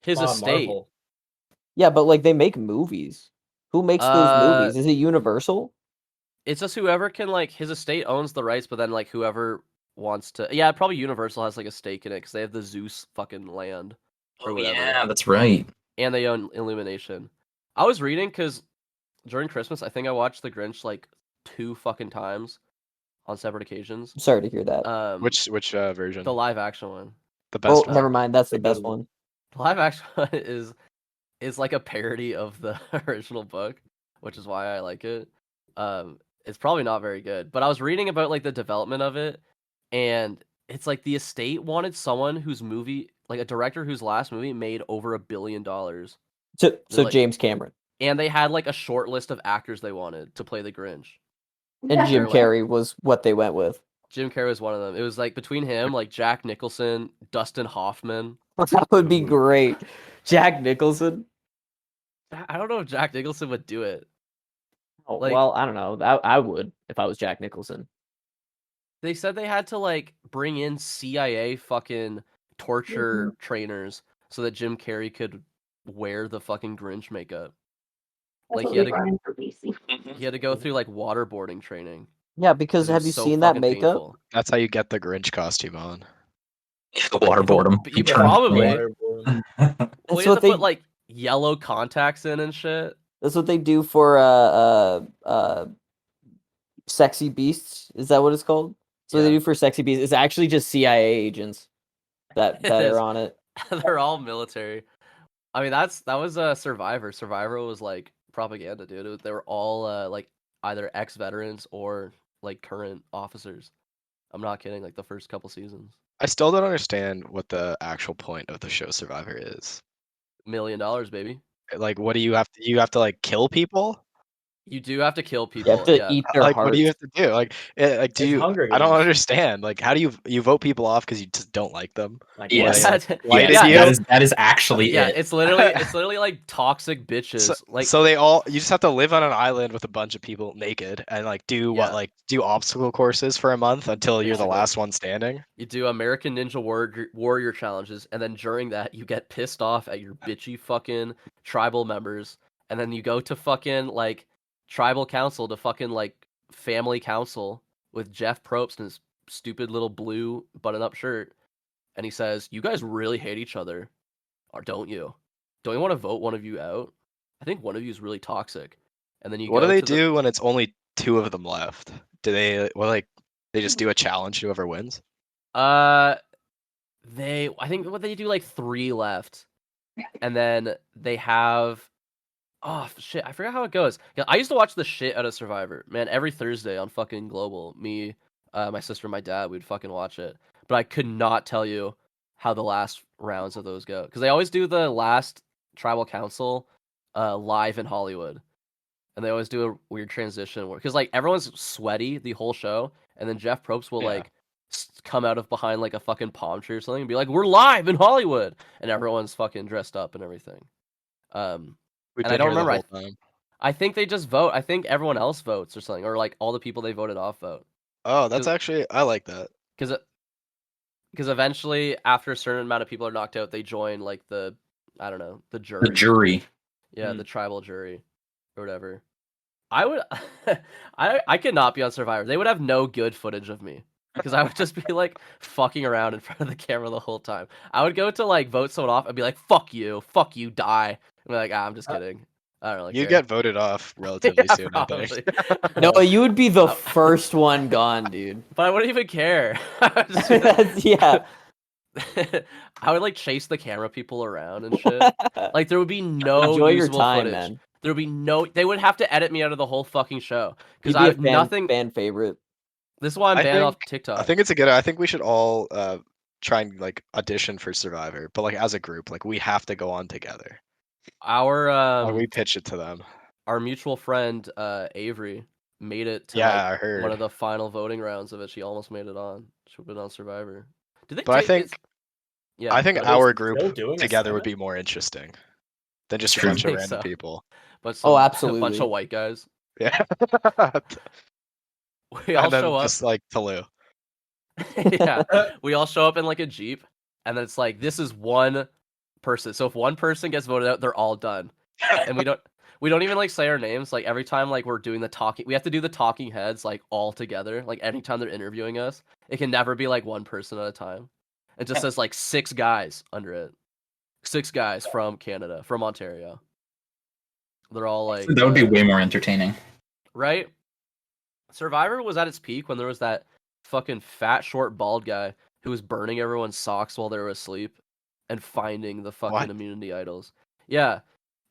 His estate. Marvel. Yeah, but like they make movies. Who makes those movies? Is it Universal? It's just whoever can like his estate owns the rights, but then like whoever wants to. Yeah, probably Universal has like a stake in it because they have the Zeus fucking land or Oh, whatever, yeah, that's right. and they own Illumination. I was reading because during Christmas, I think I watched The Grinch like 2 fucking times on separate occasions. I'm sorry to hear that. Which version? The live action one. The Oh, best one. never mind. That's the It best doesn't- one. The live action one is like a parody of the original book, which is why I like it. It's probably not very good, but I was reading about like the development of it, and it's like the estate wanted someone whose movie, like a director whose last movie made over $1 billion, So like- James Cameron and they had like a short list of actors they wanted to play the Grinch. and Jim They're like- Carrey was what they went with. Jim Carrey was one of them. It was like between him, like Jack Nicholson, Dustin Hoffman. That would be great. Jack Nicholson. I don't know if Jack Nicholson would do it. Oh, Like- well, I don't know. I would if I was Jack Nicholson. They said they had to like bring in CIA fucking torture trainers so that Jim Carrey could wear the fucking Grinch makeup. Like he had to go through like waterboarding training. Yeah, because 'cause it have was you so seen that fucking makeup? painful. That's how you get the Grinch costume on. The waterboard him. But you probably- Waterboard. That's Well, you what have to they. put like yellow contacts in and shit. That's what they do for Sexy Beasts. Is that what it's called? That's what they Yeah. do for Sexy Beasts. It's actually just CIA agents that It that is. are on it. They're all military. I mean, that was Survivor. Survivor was like propaganda, dude. They were all like either ex-veterans or like current officers. I'm not kidding. Like the first couple seasons, I still don't understand what the actual point of the show Survivor is. $1 million, baby. Like, what do you have to like kill people? You do have to kill You people. have to Yeah. eat their Like, hearts. what do you have to do? Like, like, do It's you? Hunger I don't Games. understand. Like, how do you vote people off because you just don't like them? Like, Yes. what? Like, Yeah, why did yeah, you? that is actually yeah, it. it's literally like toxic bitches. Like So you just have to live on an island with a bunch of people naked and like do Yeah. what, like do obstacle courses for a month until you're the Basically. last one standing. you do American Ninja Warrior challenges, and then during that you get pissed off at your bitchy fucking tribal members, and then you go to fucking like tribal council to fucking like family council with Jeff Probst and his stupid little blue button-up shirt, and he says, "You guys really hate each other, or don't you? Don't you want to vote one of you out? I think one of you is really toxic." And then you What go do they to the do when it's only two of them left? Do they they just do a challenge to whoever wins? I think what they do like 3 left. And then they have oh shit, I forgot how it goes. Yeah, I used to watch the shit out of Survivor. Man, every Thursday on fucking Global, me, my sister, and my dad, we'd fucking watch it. But I could not tell you how the last rounds of those go. Because they always do the last tribal council live in Hollywood. And they always do a weird transition where, because like everyone's sweaty the whole show, and then Jeff Probst will Yeah. like come out of behind like a fucking palm tree or something and be like, "We're live in Hollywood," and everyone's fucking dressed up and everything. We've And I been don't here the remember. whole time. I think they just vote. I think everyone else votes or something, or like all the people they voted off vote. Oh, that's actually, I like that. Because eventually, after a certain amount of people are knocked out, they join like the I don't know the jury. The jury. Yeah, the tribal jury or whatever. I would, I could not be on Survivor. They would have no good footage of me because I would just be like fucking around in front of the camera the whole time. I would go to like vote someone off and be like, "Fuck you, die," and be like, "I'm just kidding. I don't really You care." get voted off relatively Yeah, soon, I think. probably. No, you would be the first one gone, dude. But I wouldn't even care. I would just be like- That's, yeah. I would like chase the camera people around and shit. Like there would be no Enjoy your usable time, footage. man. There would be no. They would have to edit me out of the whole fucking show because You'd I be a have nothing. fan favorite. This is why I'm I banned off think- TikTok. I think it's a good. I think we should all try and like audition for Survivor, but like as a group, like we have to go on together. our We pitch it to them. our mutual friend Avery made it to Yeah, I like, heard. one of the final voting rounds of it. She almost made it on. She would on Survivor. Did they? But I take- think it's- yeah, I think but- our still group doing a together would Senate? be more interesting than just a True. bunch I of think random so. people. but Oh, some- a absolutely. bunch of white guys. Yeah. We all And then show up. just like Toulouse. Yeah, we all show up in like a Jeep, and then it's like this is one person. So if one person gets voted out, they're all done, and we don't even like say our names. Like every time like we're doing the talking, we have to do the talking heads like all together. Like anytime they're interviewing us, it can never be like one person at a time. It just says like 6 guys under it. 6 guys from Canada, from Ontario. They're all like That would be way more entertaining. right? Survivor was at its peak when there was that fucking fat, short, bald guy who was burning everyone's socks while they were asleep and finding the fucking What? immunity idols. Yeah,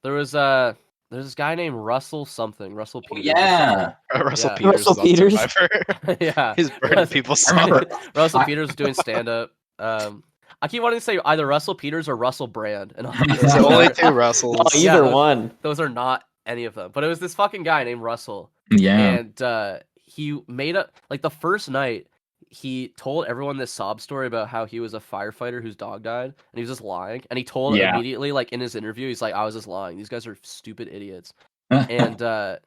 there's this guy named Russell something, Russell Peters. or Yeah. Russell Yeah. Peters. Russell is on Peters? Survivor. something. Yeah, He's burning people's I remember- socks. Russell I- Peters was doing stand up. I keep wanting to say either Russell Peters or Russell Brand, and There's only 2 Russells. Oh, Yeah, either those- one. those are not any of them. But it was this fucking guy named Russell. Yeah. And he made up like the first night he told everyone this sob story about how he was a firefighter whose dog died and he was just lying, and he told Yeah. immediately like in his interview he's like, I was just lying, these guys are stupid idiots. And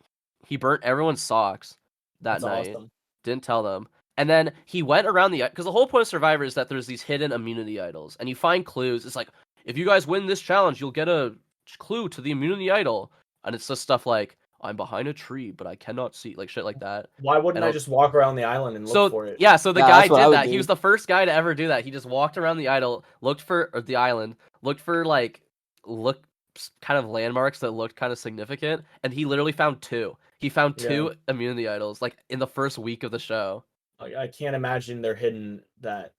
he burnt everyone's socks that That's night. awesome. Didn't tell them. And then he went around because the whole point of Survivor is that there's these hidden immunity idols, and you find clues. It's like, if you guys win this challenge, you'll get a clue to the immunity idol, and it's just stuff like, I'm behind a tree, but I cannot see, like shit like that. Why wouldn't And I I'll- just walk around the island and look So for it? yeah, so the Yeah, guy that's what I did would that. He do. was the first guy to ever do that. He just walked around the idol, looked for or the island, looked for like kind of landmarks that looked kind of significant, and he literally found 2. He found 2 immunity idols like in the first week of the show. Like, I can't imagine they're hidden that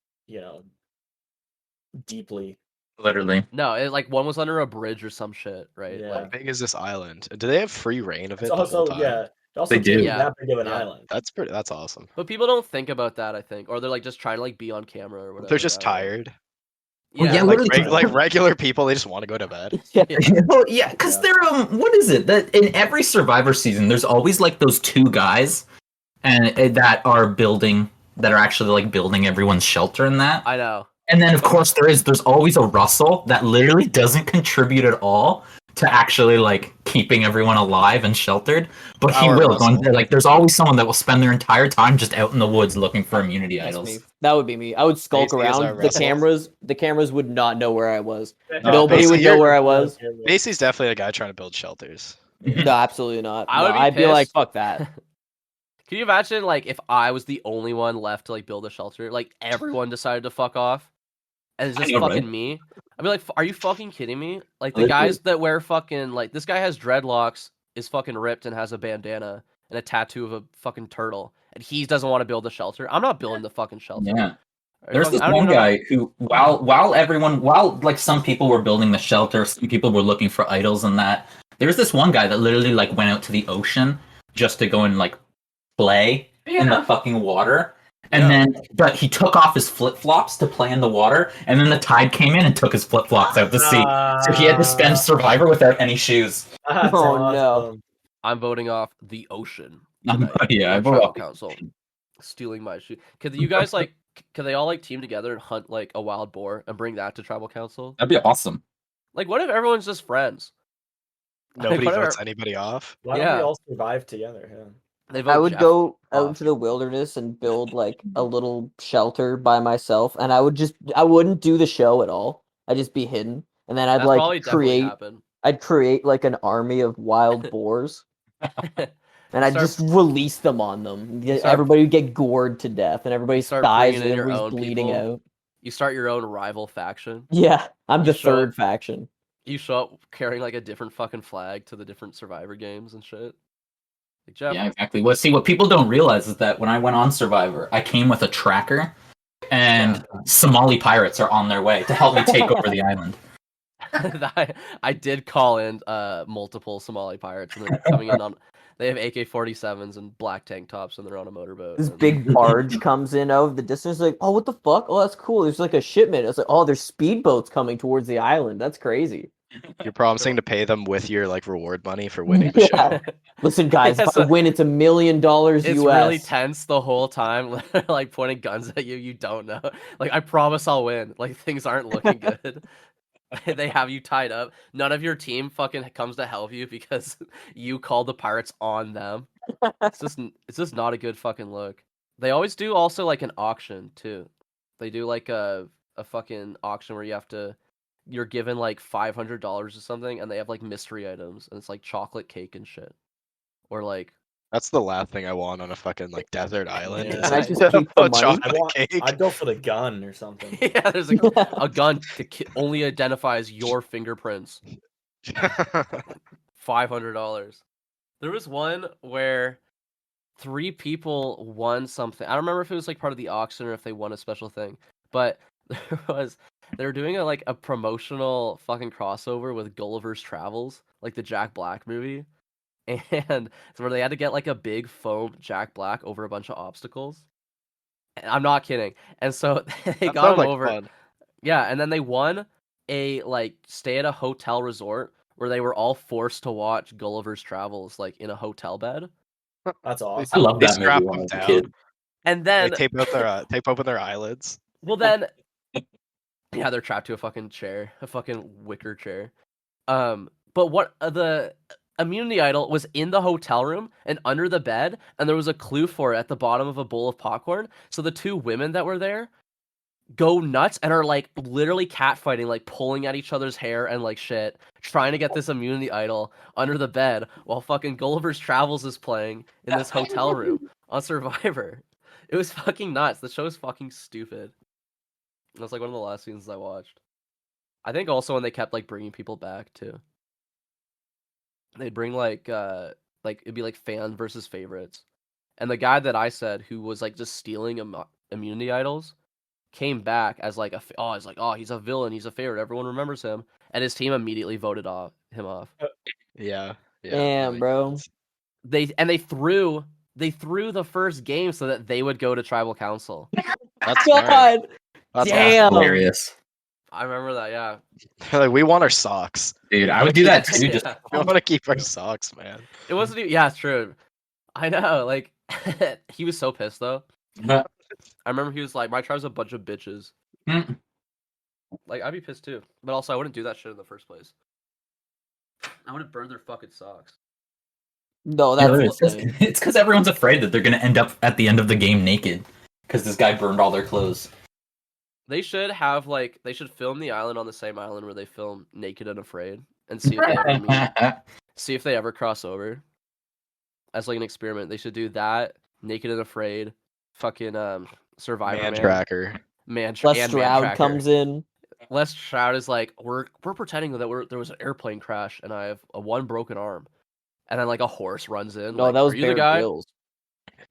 deeply. Literally. No, like one was under a bridge or some shit, right? Yeah. How Like big is this island? Do they have free reign of it It's the whole also time? it also They do. takes Yeah. that big of an Yeah. island. That's awesome. but people don't think about that, I think, or they're like just trying to like be on camera or whatever. They're just I don't know. tired. Oh, yeah, Like literally. like regular people, they just want to go to bed. Yeah. Well, yeah, because Yeah. they're what is it that in every Survivor season, there's always like those two guys, and that are actually like building everyone's shelter in that. I know. And then of course there's always a Russell that literally doesn't contribute at all to actually like keeping everyone alive and sheltered, but he Our will. Russell. Like there's always someone that will spend their entire time just out in the woods looking for immunity That's idols. me. That would be me. I would skulk Macy is our around. Russell. The cameras would not know where I was. No, Nobody Macy, would know you're- where I was. Macy's definitely a guy trying to build shelters. No, absolutely not. I would be I'd be like, pissed. fuck that. Can you imagine like if I was the only one left to like build a shelter? Like everyone decided to fuck off, and it's I just know, fucking right? me. I'd be like, are you fucking kidding me? Like the Literally. guys that wear fucking like this guy has dreadlocks, is fucking ripped and has a bandana and a tattoo of a fucking turtle, and he doesn't want to build a shelter. I'm not building the fucking shelter. Yeah. Are you There's fucking- this I don't one even know- guy who, while like some people were building the shelter, some people were looking for idols and that. There's this one guy that literally like went out to the ocean just to go and like play in the fucking water. And but he took off his flip flops to play in the water, and then the tide came in and took his flip flops out the sea. So he had to spend Survivor without any shoes. That's Oh, no. awesome. I'm voting off the ocean. Um, tonight yeah, I for vote tribal off- council. Stealing my shoe. Could you guys like? Could they all like team together and hunt like a wild boar and bring that to tribal council? That'd be awesome. Like, what if everyone's just friends? Nobody whatever. votes anybody off. Why don't Yeah. we all survive together? Yeah. They vote I would Jeff go out off. into the wilderness and build like a little shelter by myself, and I wouldn't do the show at all. I'd just be hidden, and then I'd That's probably like definitely create. happen. I'd create like an army of wild boars, and I'd Start- just release them on them. Start- Everybody would get gored to death, and everybody's start thighs bringing and in your everybody's own bleeding people. out. You start your own rival faction. Yeah, I'm You the show- third faction. You show up carrying like a different fucking flag to the different Survivor games and shit. Like Jeff, Yeah, exactly. Well, see, what people don't realize is that when I went on Survivor, I came with a tracker, and Somali pirates are on their way to help me take over the island. I did call in multiple Somali pirates, and they're coming in on. They have AK-47s and black tank tops, and they're on a motorboat. This and- big barge comes in out of the distance, like, oh, what the fuck? Oh, that's cool. There's like a shipment. It's like, oh, there's speedboats coming towards the island. That's crazy. You're promising to pay them with your like reward money for winning the Yeah. show. Listen, guys, Yeah, if I win, it's $1 million US. It's really tense the whole time, like pointing guns at you. You don't know. Like, I promise I'll win. Like, things aren't looking good. They have you tied up. None of your team fucking comes to help you because you called the pirates on them. It's just not a good fucking look. They always do also like an auction too. They do like a fucking auction where you're given like $500 or something, and they have like mystery items, and it's like chocolate cake and shit, or like That's the last thing I want on a fucking like desert island. Yeah. is I like just keep the a money. chocolate cake. I'd go for the gun or something. yeah, there's a gun that only identifies your fingerprints. $500. There was one where 3 people won something. I don't remember if it was like part of the auction or if they won a special thing, but they were doing a promotional fucking crossover with Gulliver's Travels, like the Jack Black movie, and so where they had to get like a big foam Jack Black over a bunch of obstacles. And I'm not kidding. And so they That got sounds him like over. fun. Yeah, and then they won a like stay at a hotel resort where they were all forced to watch Gulliver's Travels like in a hotel bed. That's I awesome. love They that strap movie when I them was a down. kid. And They then tape open their eyelids. well then yeah, they're trapped to a fucking chair, a fucking wicker chair. But what the immunity idol was in the hotel room and under the bed, and there was a clue for it at the bottom of a bowl of popcorn. So the 2 women that were there go nuts and are like literally catfighting, like pulling at each other's hair and like shit, trying to get this immunity idol under the bed while fucking Gulliver's Travels is playing in this hotel room on Survivor. It was fucking nuts. The show is fucking stupid. That's like one of the last seasons I watched. I think also when they kept like bringing people back too. They'd bring like it'd be like fan versus favorites, and the guy that I said who was like just stealing immunity idols came back as like he's a villain, he's a favorite, everyone remembers him, and his team immediately voted him off. Yeah. Yeah. Damn, that bro. makes sense. They threw the first game so that they would go to tribal council. That's smart. God, That's damn. Hilarious. I remember that. Yeah. They're like, we want our socks. Dude, I would do that too. Just Yeah. We want to keep our socks, man. It wasn't even. Yeah, it's true. I know. Like, he was so pissed though. But- I remember he was like, "My tribe's a bunch of bitches." Mm. Like, I'd be pissed too. But also, I wouldn't do that shit in the first place. I wouldn't burn their fucking socks. No, Yeah, that's the thing. it's because everyone's afraid that they're gonna end up at the end of the game naked because this guy burned all their clothes. They should have like they should film the island on the same island where they film Naked and Afraid and see if they ever meet. See if they ever cross over. As like an experiment, they should do that. Naked and Afraid, fucking Survivor Man. Mantracker. Man, Les and Stroud Mantracker. comes in. Les Stroud is like, we're pretending that there was an airplane crash and I have one broken arm, and then like a horse runs in. No, like, that was "Are you the Bear guy?" Grylls.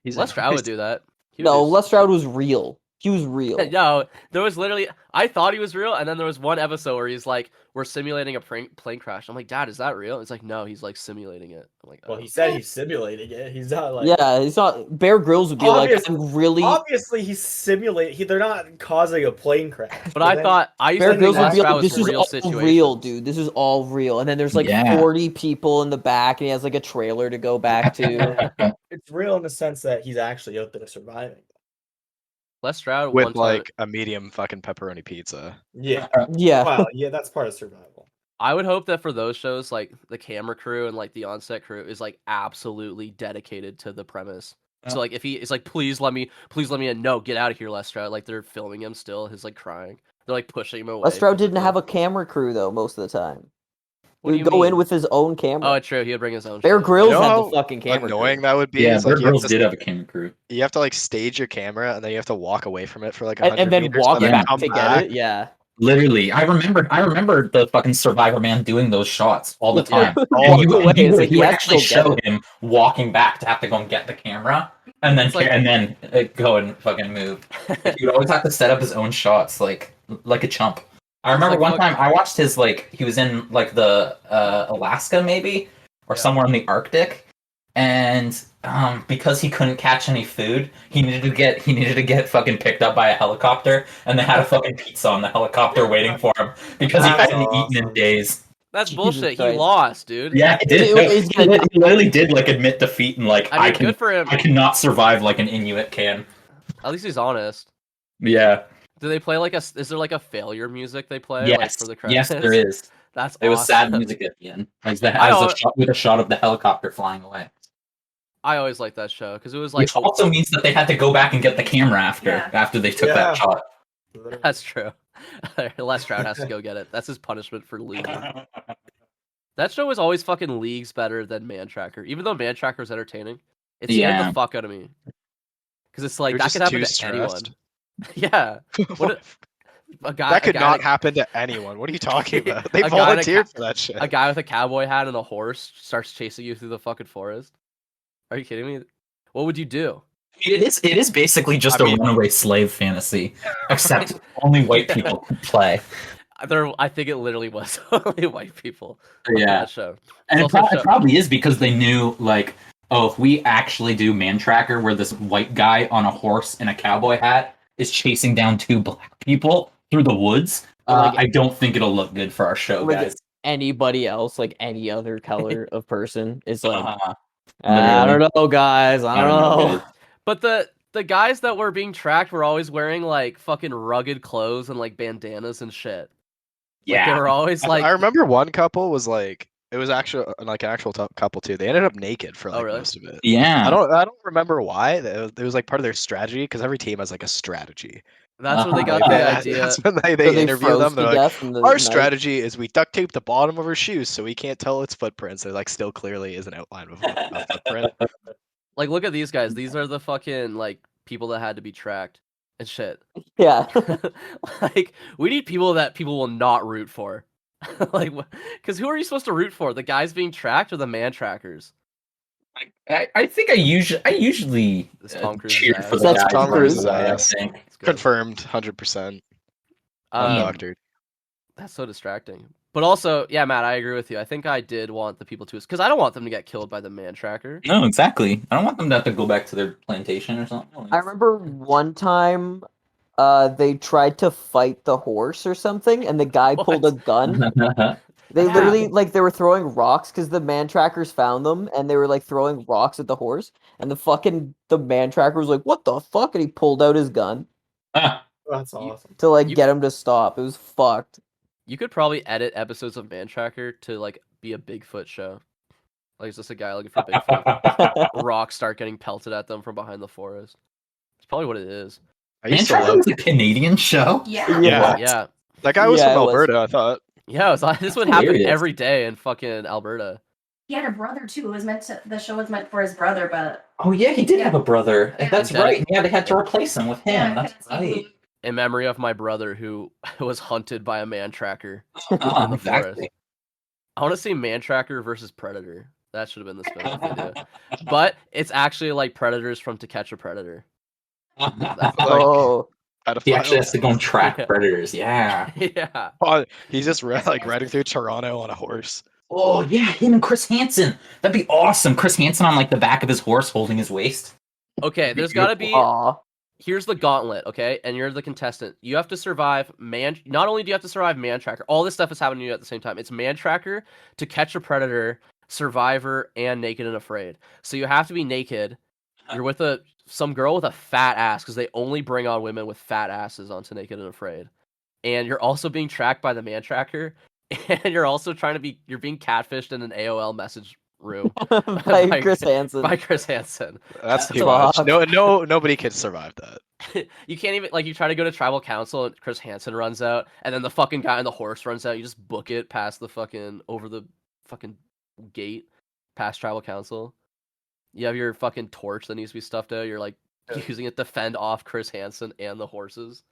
Les Stroud would do that. He would No, do- Les Stroud was real. He was real. No, there was literally. I thought he was real, and then there was one episode where he's like, "We're simulating a plane crash." I'm like, "Dad, is that real?" It's like, "No, he's like simulating it." I'm like, Well, "Oh." he said he's simulating it. He's not like. Yeah, he's not. Bear Grylls would be Obvious- like, I'm really. Obviously, he's simulating. They're not causing a plane crash. But I then- thought I used Bear to think Grylls would Les be Stroud like, was this is real all situations. real, dude. This is all real. And then there's like Yeah. 40 people in the back, and he has like a trailer to go back to. it's real in the sense that he's actually out there surviving. Les Stroud With one time. like a medium fucking pepperoni pizza. Yeah. Yeah. Well, yeah, that's part of survival. I would hope that for those shows, like the camera crew and like the on-set crew is like absolutely dedicated to the premise. So like if he is like, please let me in. No, get out of here, Les Stroud. Like they're filming him still. He's like crying. They're like pushing him away. Les Stroud from the didn't have film. a camera crew though most of the time. What do He you would go in mean? with his own camera. Oh, true. He would bring his own. Bear shit. Grylls You know had how the fucking camera. Annoying crew. that would be. Yeah, is, Bear like, you have Grylls to- did have a camera crew. You have to like stage your camera and then you have to walk away from it for like And 100 then meters, walk and then back come to back. get it. Yeah. Literally, I remember the fucking Survivor Man doing those shots all the Yeah. time. All And the way. he It's would, like he he would has to actually go get show it. him walking back to have to go and get the camera, and then It's like- go and fucking move. Like, he would always have to set up his own shots, like a chump. I remember like one time I watched his he was in like the Alaska maybe or Yeah. somewhere in the Arctic, and because he couldn't catch any food, he needed to get fucking picked up by a helicopter, and they had a fucking pizza on the helicopter waiting for him because he That's hadn't eaten in awesome. days. That's Jesus bullshit. He Christ. lost, dude. Yeah, he did. Dude, he's gonna He literally did like admit defeat and like I mean, good for him. I cannot survive like an Inuit can. At least he's honest. Yeah. Do they play like a? Is there like a failure music they play? Like, Yes. for the credits? Yes, there is. That's It was sad awesome. music at the end. Like that I as al- a shot with a shot of the helicopter flying away. I always liked that show because it was like Which also means that they had to go back and get the camera Yeah. after they took Yeah. that shot. That's true. Les Stroud has to go get it. That's his punishment for leaving. That show was always fucking leagues better than Mantracker. Even though Mantracker's entertaining, it scared Yeah. the fuck out of me. Because it's like You're that just could happen too to anyone. stressed. Yeah, What a guy. That could a guy not that- happen to anyone. What are you talking about? They A guy in a volunteered ca- for that shit. A guy with a cowboy hat and a horse starts chasing you through the fucking forest. Are you kidding me? What would you do? It is basically just I a mean- runaway slave fantasy, except only white people could play. I think it literally was only white people. on Yeah. that show. And It's it, also it show- probably is because they knew, like, oh, if we actually do Mantracker, where this white guy on a horse and a cowboy hat is chasing down two black people through the woods, Like- I don't think it'll look good for our show, Like, guys. Anybody else, like any other color of person, is like, Uh, I literally. don't know, guys. I don't know. dude. But the guys that were being tracked were always wearing like fucking rugged clothes and like bandanas and shit. Like, Yeah. they were always like, I remember one couple was like, it was actually like an actual couple too. They ended up naked for like really? most of it. Yeah. I don't remember why. It was like part of their strategy because every team has like a strategy. that's where they got Like, the That- idea. That's when they So interview froze them. to They're like, death in the our night. strategy is we duct tape the bottom of our shoes so we can't tell its footprints. There like still clearly is an outline of a footprint. Like, look at these guys. These are the fucking like people that had to be tracked and shit. Yeah. Like, we need people that people will not root for. Like, because who are you supposed to root for? The guys being tracked or the man trackers? I think I usually This Tom Cruise's cheered ass. for the That's guys Tom on Cruise. the side, I Yes. think. It's good. Confirmed, 100%. Um, Doctored. That's so distracting. But also, yeah, Matt, I agree with you. I think I did want the people to, because I don't want them to get killed by the man tracker. No, exactly. I don't want them to have to go back to their plantation or something. I remember one time they tried to fight the horse or something, and the guy pulled a What? gun. They Yeah. literally they were throwing rocks because the man trackers found them, and they were like throwing rocks at the horse, and the man tracker was like, "What the fuck?" and he pulled out his gun That's awesome. to like You- get him to stop. It was fucked. You could probably edit episodes of Mantracker to like be a Bigfoot show. Like, it's just a guy looking for Bigfoot. Rocks start getting pelted at them from behind the forest. It's probably what it is. I used to Mantracker love. was a Canadian show. Yeah. Yeah. Yeah. That guy was Yeah, from it was. Alberta, I thought. Yeah, it was like, this would happen Hilarious. every day in fucking Alberta. He had a brother too. It was meant to. The show was meant for his brother, but Oh yeah, he did have a brother. Yeah. That's He did. right. Yeah, they had to replace him with him. yeah, That's because he right. In memory of my brother who was hunted by a man tracker. Uh-huh, in the exactly. forest. I want to see Mantracker versus Predator. That should have been the spin-off video. But it's actually like Predators from To Catch a Predator. Like, Oh, He actually has pedophiles. to go and track Yeah. predators. Yeah. Yeah. Oh, he's just like riding through Toronto on a horse. Oh yeah, him and Chris Hansen. That'd be awesome. Chris Hansen on like the back of his horse holding his waist. Okay, there's got to be. aw. Here's the gauntlet, okay? And you're the contestant. You have to survive Not only do you have to survive Man-Tracker, all this stuff is happening to you at the same time. It's Man-Tracker, To Catch a Predator, Survivor, and Naked and Afraid. So you have to be naked. You're with some girl with a fat ass, because they only bring on women with fat asses onto Naked and Afraid. And you're also being tracked by the Man-Tracker, and you're also you're being catfished in an AOL message room by Chris Hansen. by Chris Hansen. That's too Fuck. much. Nobody could survive that. You can't even you try to go to tribal council and Chris Hansen runs out, and then the fucking guy on the horse runs out. You just book it past the fucking over the fucking gate past tribal council. You have your fucking torch that needs to be stuffed out. You're like using it to fend off Chris Hansen and the horses.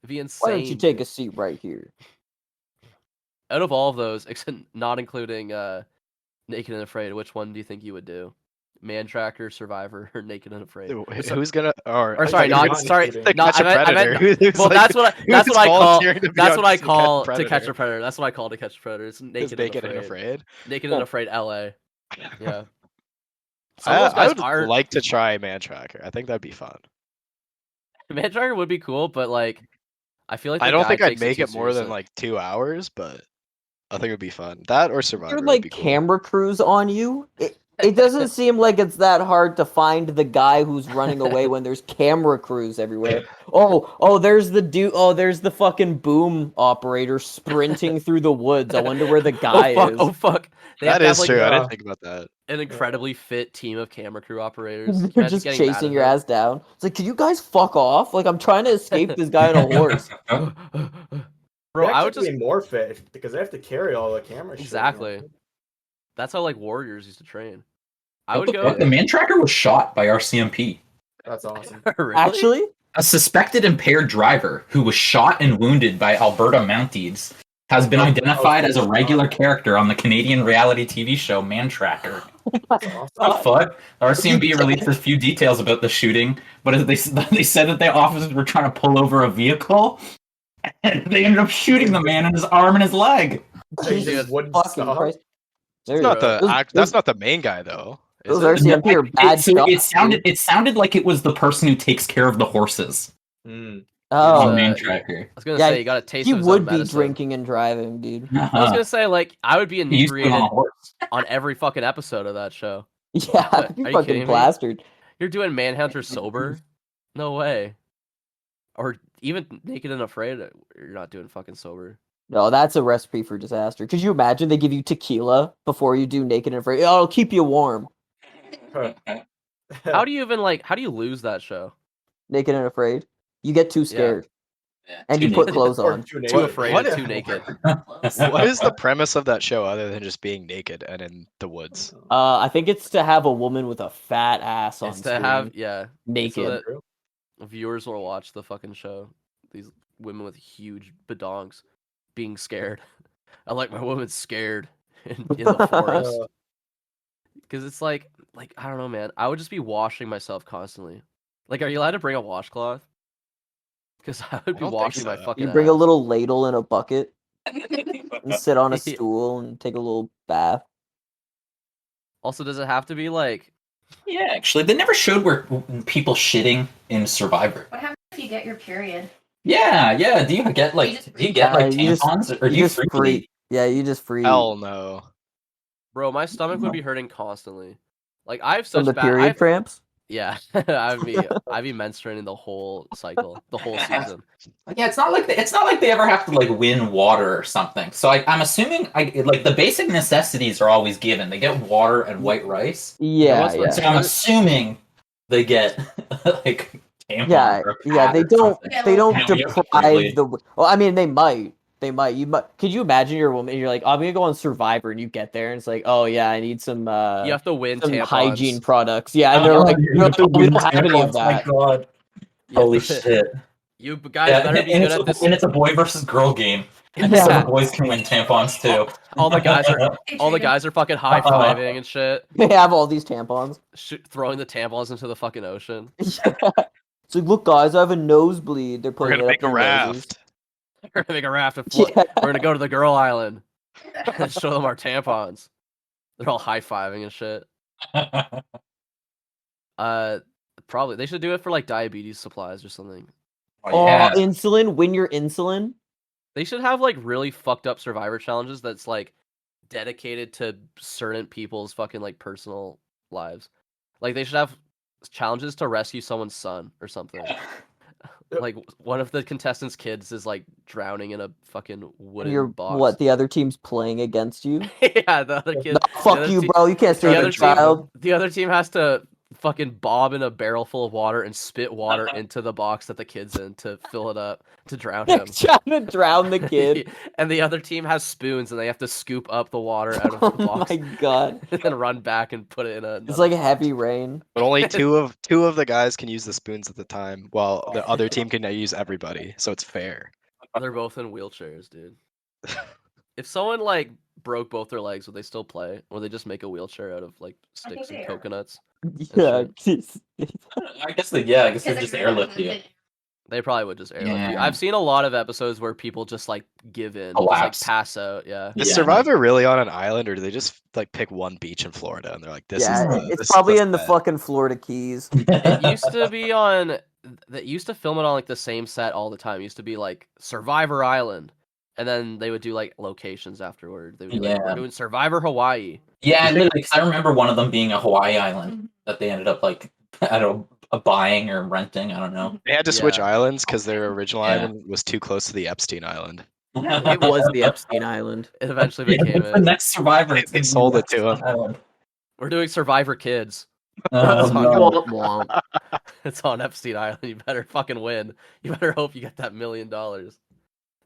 It'd be insane. Why don't you take a seat right here? Out of all of those, except not including Naked and Afraid, which one do you think you would do? Man-Tracker, Survivor, or Naked and Afraid? Who's gonna? Or Sorry, not to not catch a predator. well, that's what I call. That's what I call To To Catch a Predator. That's what I call To Catch a Predator. It's Naked, Naked and and Afraid. Afraid. Naked and Afraid, LA. Yeah. Some of those I guys would are. like to try Mantracker. I think that'd be fun. Man-Tracker would be cool, but like, I feel like I the don't guy think I'd takes make too it more than seriously. like 2 hours, but I think it would be fun. That or Survivor There are would like be cool. camera crews on you. It doesn't seem like it's that hard to find the guy who's running away when there's camera crews everywhere. Oh, there's the dude. Oh, there's the fucking boom operator sprinting through the woods. I wonder where the guy is. Oh fuck! They have That to have, is like, true. I uh, didn't think about that. an incredibly fit team of camera crew operators. Can you They're imagine just getting mad chasing at your them? ass down. It's like, can you guys fuck off? Like, I'm trying to escape this guy on a horse. Bro, I would actually just be more fit because they have to carry all the camera. shit, Exactly. you know? That's how like warriors used to train. I would What the fuck? go. The Mantracker was shot by RCMP. That's awesome. Really? Actually, A suspected impaired driver who was shot and wounded by Alberta Mounties has been identified as a regular character on the Canadian reality TV show Mantracker. That's awesome. Oh, fuck. RCMP released a few details about the shooting, but they said that the officers were trying to pull over a vehicle, and they ended up shooting the man in his arm and his leg. They Jesus just wouldn't fucking stop. Christ. There It's you not go. the that's not the main guy though. Is Those it? RCMP are bad So it shots, dude. sounded like it was the person who takes care of the horses Mm. Oh, on Uh, Mantracker. I was gonna Yeah, say you gotta taste. he of his would own be medicine. drinking and driving, dude. I was gonna say like I would be He used to be on a inebriated horse. on every fucking episode of that show. Yeah, Are you you're kidding fucking me? plastered. You're doing Manhunter sober? No way. Or even Naked and Afraid, you're not doing fucking sober. No, that's a recipe for disaster. Could you imagine they give you tequila before you do Naked and Afraid? Oh, it'll keep you warm. How do you even like? How do you lose that show? Naked and Afraid. You get too scared. Yeah, And too you put naked. clothes Or on. too Too naked. afraid, What and if- too naked. What is the premise of that show other than just being naked and in the woods? I think it's to have a woman with a fat ass on It's to screen, have naked. so that viewers will watch the fucking show. These women with huge badonks being scared. I like my woman scared in the forest. Uh, Because it's like I don't know, man. I would just be washing myself constantly. Like, are you allowed to bring a washcloth? Because I would be don't think washing my so. fucking. You bring a ass. little ladle and a bucket and sit on a Yeah. stool and take a little bath. Also, does it have to be like? Yeah, actually, they never showed where people shitting in Survivor. What happens if you get your period? Yeah. Do you get like you just- tampons or do You you just freely free. Yeah, you just free Hell no. Bro, my stomach would be hurting constantly. Like I have from such the bad. period cramps. Yeah, I'd be menstruating the whole cycle, the whole season. Yeah, it's not like they ever have to like win water or something. So I'm assuming like the basic necessities are always given. They get water and white rice. Yeah, what's the- yeah. So I'm assuming they get like tampons Yeah, or a yeah, pad they or don't something. Yeah, they don't Yeah, we have to deprive freely- the well, I mean they might. They might. You might could you imagine you're a woman, you're like, I'm gonna go on Survivor and you get there and it's like, oh yeah, I need some You have to win some tampons. hygiene products. Yeah, and they're like, no, we don't have any of Oh my that. god. You have Holy to- shit. You guys better be and good it's at this. And it's a boy versus girl game. So Yeah. the boys can win tampons too. All the guys are Hey, all the Trina. guys are fucking high fiving and shit, They have all these tampons. throwing the tampons into the fucking ocean. It's like, look guys, I have a nosebleed. They're We're putting gonna it make up a their noses. raft. We're gonna make a raft of float. Yeah. We're gonna go to the girl island and show them our tampons. They're all high fiving and shit. Probably they should do it for like diabetes supplies or something. Oh, yeah. insulin, win your insulin. They should have like really fucked up survivor challenges that's like dedicated to certain people's fucking like personal lives. Like they should have challenges to rescue someone's son or something. Like one of the contestants' kids is like drowning in a fucking wooden You're box. what, the other team's playing against you? Yeah, the other kid. No, fuck you, bro. You can't The save other a child. The other team has to fucking bob in a barrel full of water and spit water into the box that the kid's in to fill it up to drown him. Trying to drown the kid. And the other team has spoons and they have to scoop up the water out of the Oh box my god. and then run back and put it in a. It's like heavy rain. But only two of the guys can use the spoons at the time, while the other team can use everybody. So it's fair. They're both in wheelchairs, dude. If someone like broke both their legs, would they still play? Or would they just make a wheelchair out of like sticks and they are. coconuts? Yeah. I guess they just Because just they're airlift you. They probably would just airlift you. Yeah. I've seen a lot of episodes where people just like give in, just Collapse. like pass out. Yeah. Is Yeah. Survivor really on an island, or do they just like pick one beach in Florida and they're like, this is Yeah, the, it's this probably is in the set. fucking Florida Keys. It used to be on. They used to film it on like the same set all the time. It used to be like Survivor Island, and then they would do like locations afterward. They would be like, Yeah. we're doing Survivor Hawaii. Yeah, literally, because I remember one of them being a Hawaii island that they ended up like I don't know, buying or renting. I don't know. They had to switch Yeah. islands because their original Yeah. island was too close to the Epstein Island. It was the Epstein Island. It eventually Yeah, became the it. next Survivor. They it's gonna be sold it the to Epstein Island. We're doing Survivor Kids. Oh, That's no. Womp womp. It's on Epstein Island. You better fucking win. You better hope you get that $1 million.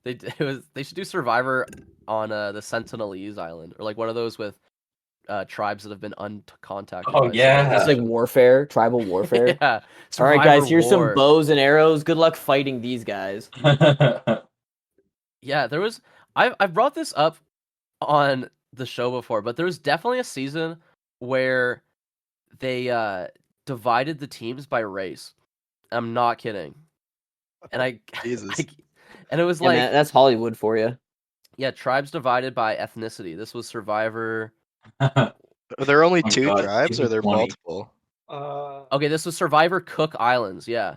They should do Survivor on the Sentinelese Island or like one of those with tribes that have been uncontacted. Oh, by yeah. It's like warfare, tribal warfare. yeah. All right, guys, Survivor here's War. some bows and arrows. Good luck fighting these guys. Yeah, there was. I brought this up on the show before, but there was definitely a season where they divided the teams by race. I'm not kidding. And Jesus. and it was Yeah, like man, that's Hollywood for you. yeah, tribes divided by ethnicity. This was Survivor. Are there only Oh, two God, tribes, or season are there 20. multiple? Okay, this was Survivor Cook Islands. Yeah.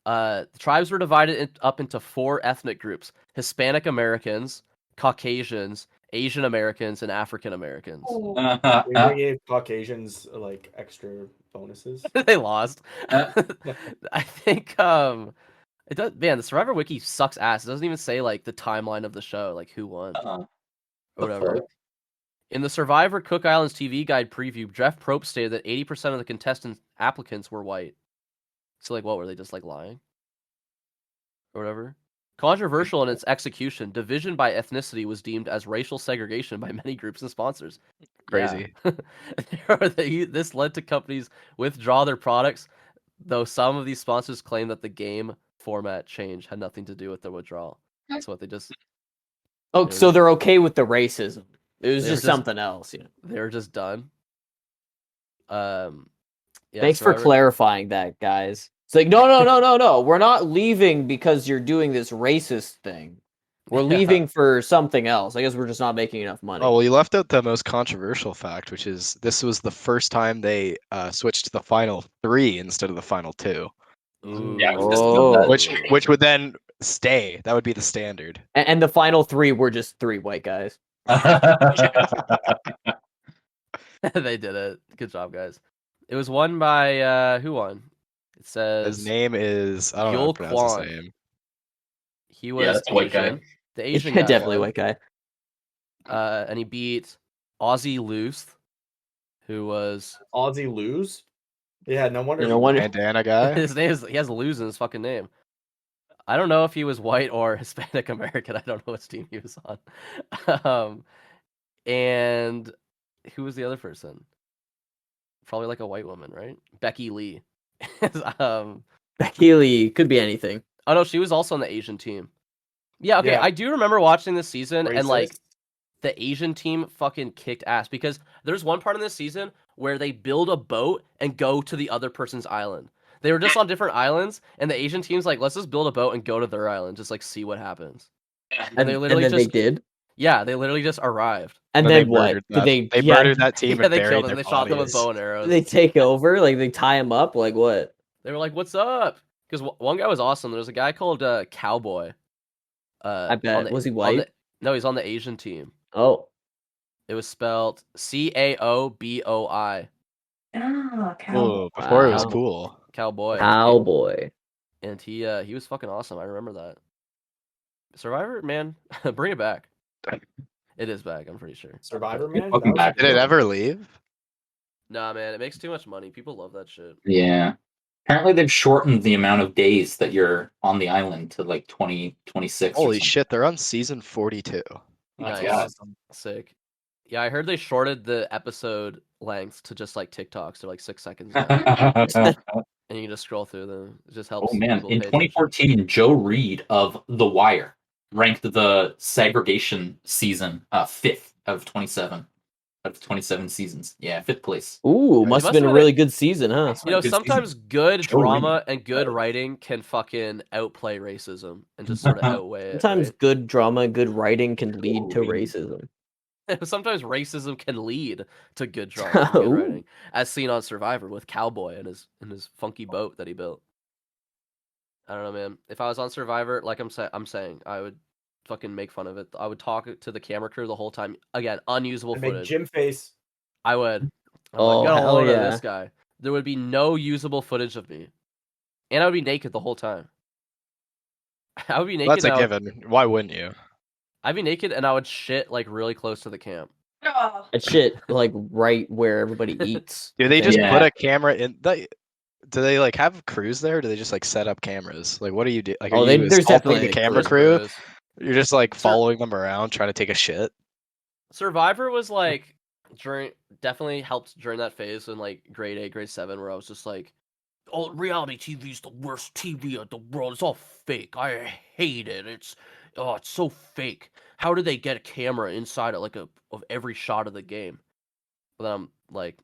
The tribes were divided up into 4 ethnic groups: Hispanic Americans, Caucasians, Asian Americans, and African Americans. They gave Caucasians like extra bonuses. They lost. I think it does. Man, the Survivor Wiki sucks ass. It doesn't even say like the timeline of the show, like who won or whatever. In the Survivor Cook Islands TV Guide preview, Jeff Probst stated that 80% of the contestant applicants were white. So like, what were they just like lying or whatever? Controversial in its execution, division by ethnicity was deemed as racial segregation by many groups and sponsors. Crazy. Yeah. This led to companies withdraw their products, though some of these sponsors claim that the game format change had nothing to do with the withdrawal. That's what they just Oh, so they're okay with the racism. It was They were just just- something else. Yeah. they were just done. Yeah, Thanks for Survivor- clarifying that, guys. It's like, no. We're not leaving because you're doing this racist thing. We're Yeah. leaving for something else. I guess we're just not making enough money. Oh well, you left out the most controversial fact, which is this was the first time they switched to the final 3 instead of the final 2. Ooh. Yeah, I was just about that. Which would then stay. That would be the standard. And the final 3 were just 3 white guys. They did it. Good job, guys. It was won by who won? It says His name is I don't know how Yul to pronounce Kwon. his name. He was Yeah, that's a white guy. Asian. The Asian guy Definitely won. white guy. And he beat Ozzy Luth, who was Aussie lose. Yeah, no wonder. No wonder. Bandana guy. his name is he has Luz in his fucking name. I don't know if he was white or Hispanic American. I don't know which team he was on. And who was the other person? Probably like a white woman, right? Becky Lee. Becky Lee could be anything. Oh no, she was also on the Asian team. Yeah, okay. Yeah. I do remember watching this season and like Racist. the Asian team fucking kicked ass because there's one part in this season where they build a boat and go to the other person's island. They were just on different islands, and the Asian team's like, let's just build a boat and go to their island, just like see what happens. And they literally then just they did. Yeah, they literally just arrived. And Then then they what? murdered Did that- they? murdered that team Yeah, and they buried killed them. their They shot them with bodies. bow and arrows. They take over? Like they tie him up? Like what? They were like, "What's up?" Because one guy was awesome. There was a guy called Cowboy. I bet. Was he white? No, he's on the Asian team. Oh, It was spelled Caoboi. Oh, cow. Ooh, before it was Wow. cool. Cowboy. cowboy. And he was fucking awesome. I remember that. Survivor, man, bring it back. It is back. I'm pretty sure. Survivor, man. Welcome That was back. Did it ever leave? Nah, man, it makes too much money. People love that shit. Yeah. Apparently they've shortened the amount of days that you're on the island to like 20, 26. Holy shit, they're on season 42. Oh my Nice. God. Sick. Yeah, I heard they shorted the episode length to just like TikToks. They're like 6 seconds now, and you can just scroll through them. It just helps. Oh man, people in pay attention. 2014, Joe Reed of The Wire ranked the segregation season 5th of 27 seasons. Yeah, 5th place. Ooh, It must have must been a have really good season, huh? You know, Good sometimes good Joe Reed. drama and good writing can fucking outplay racism and just sort of outweigh it. Sometimes good drama and good writing can lead to Ooh. racism. Right? Sometimes racism can lead to good drama and good Ooh. writing, as seen on Survivor with Cowboy and his funky boat that he built. I don't know, man. If I was on Survivor, like I'm saying, I would fucking make fun of it. I would talk to the camera crew the whole time. Again, unusable And make footage. Jim face. I would. Oh, got a hell load of yeah. this guy. There would be no usable footage of me, and I would be naked the whole time. I would be naked. That's a and I would- given. Why wouldn't you? I'd be naked and I would shit like really close to the camp. Oh. That shit, like right where everybody eats. Do they just Yeah. put a camera in? Do they like have crews there? Or do they just like set up cameras? Like, what do you do? Like, are Oh, you there's assaulting definitely the a camera crew. crew? You're just like Sir- following them around, trying to take a shit. Survivor was like definitely helped during that phase in like grade 8, grade 7, where I was just like, oh, reality TV is the worst TV in the world. It's all fake. I hate it. It's so fake. How did they get a camera inside of every shot of the game? But I'm like,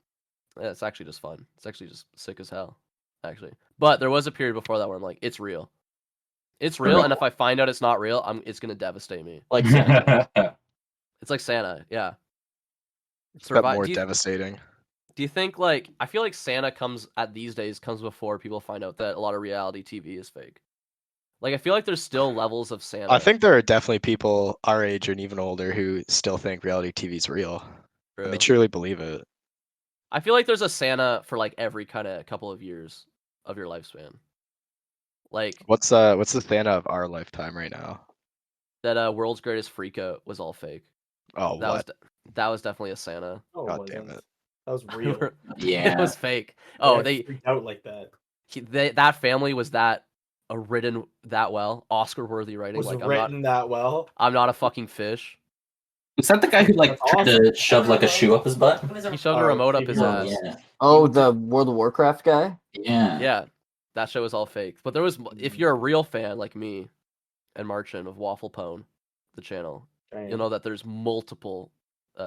it's actually just fun. It's actually just sick as hell, actually. But there was a period before that where I'm like, it's real. It's real, and if I find out it's not real, it's gonna devastate me. Like Santa. It's like Santa, yeah. But more do you, devastating. do you think I feel like Santa comes before people find out that a lot of reality TV is fake? Like I feel like there's still levels of Santa. I think there are definitely people our age and even older who still think reality TV is real, and they True. truly believe it. I feel like there's a Santa for like every kind of couple of years of your lifespan. Like What's the Santa of our lifetime right now? that World's Greatest Freakout was all fake. Oh, what? That was definitely a Santa. Oh, God wasn't. damn it. That was real. It Yeah. was fake. Oh, Yeah, they freaked out like that. that family was that written that well, Oscar worthy writing. Was Like written that well. I'm not a fucking fish. Was that the guy who like That's tried to shove like a shoe up his butt? It was a He shoved a Oh, remote up his TV ass. Yeah. Oh, the World of Warcraft guy? Yeah. Yeah, that show was all fake. But there was, if you're a real fan like me and Marchin of Waffle Pone, the channel, you'll know that there's multiple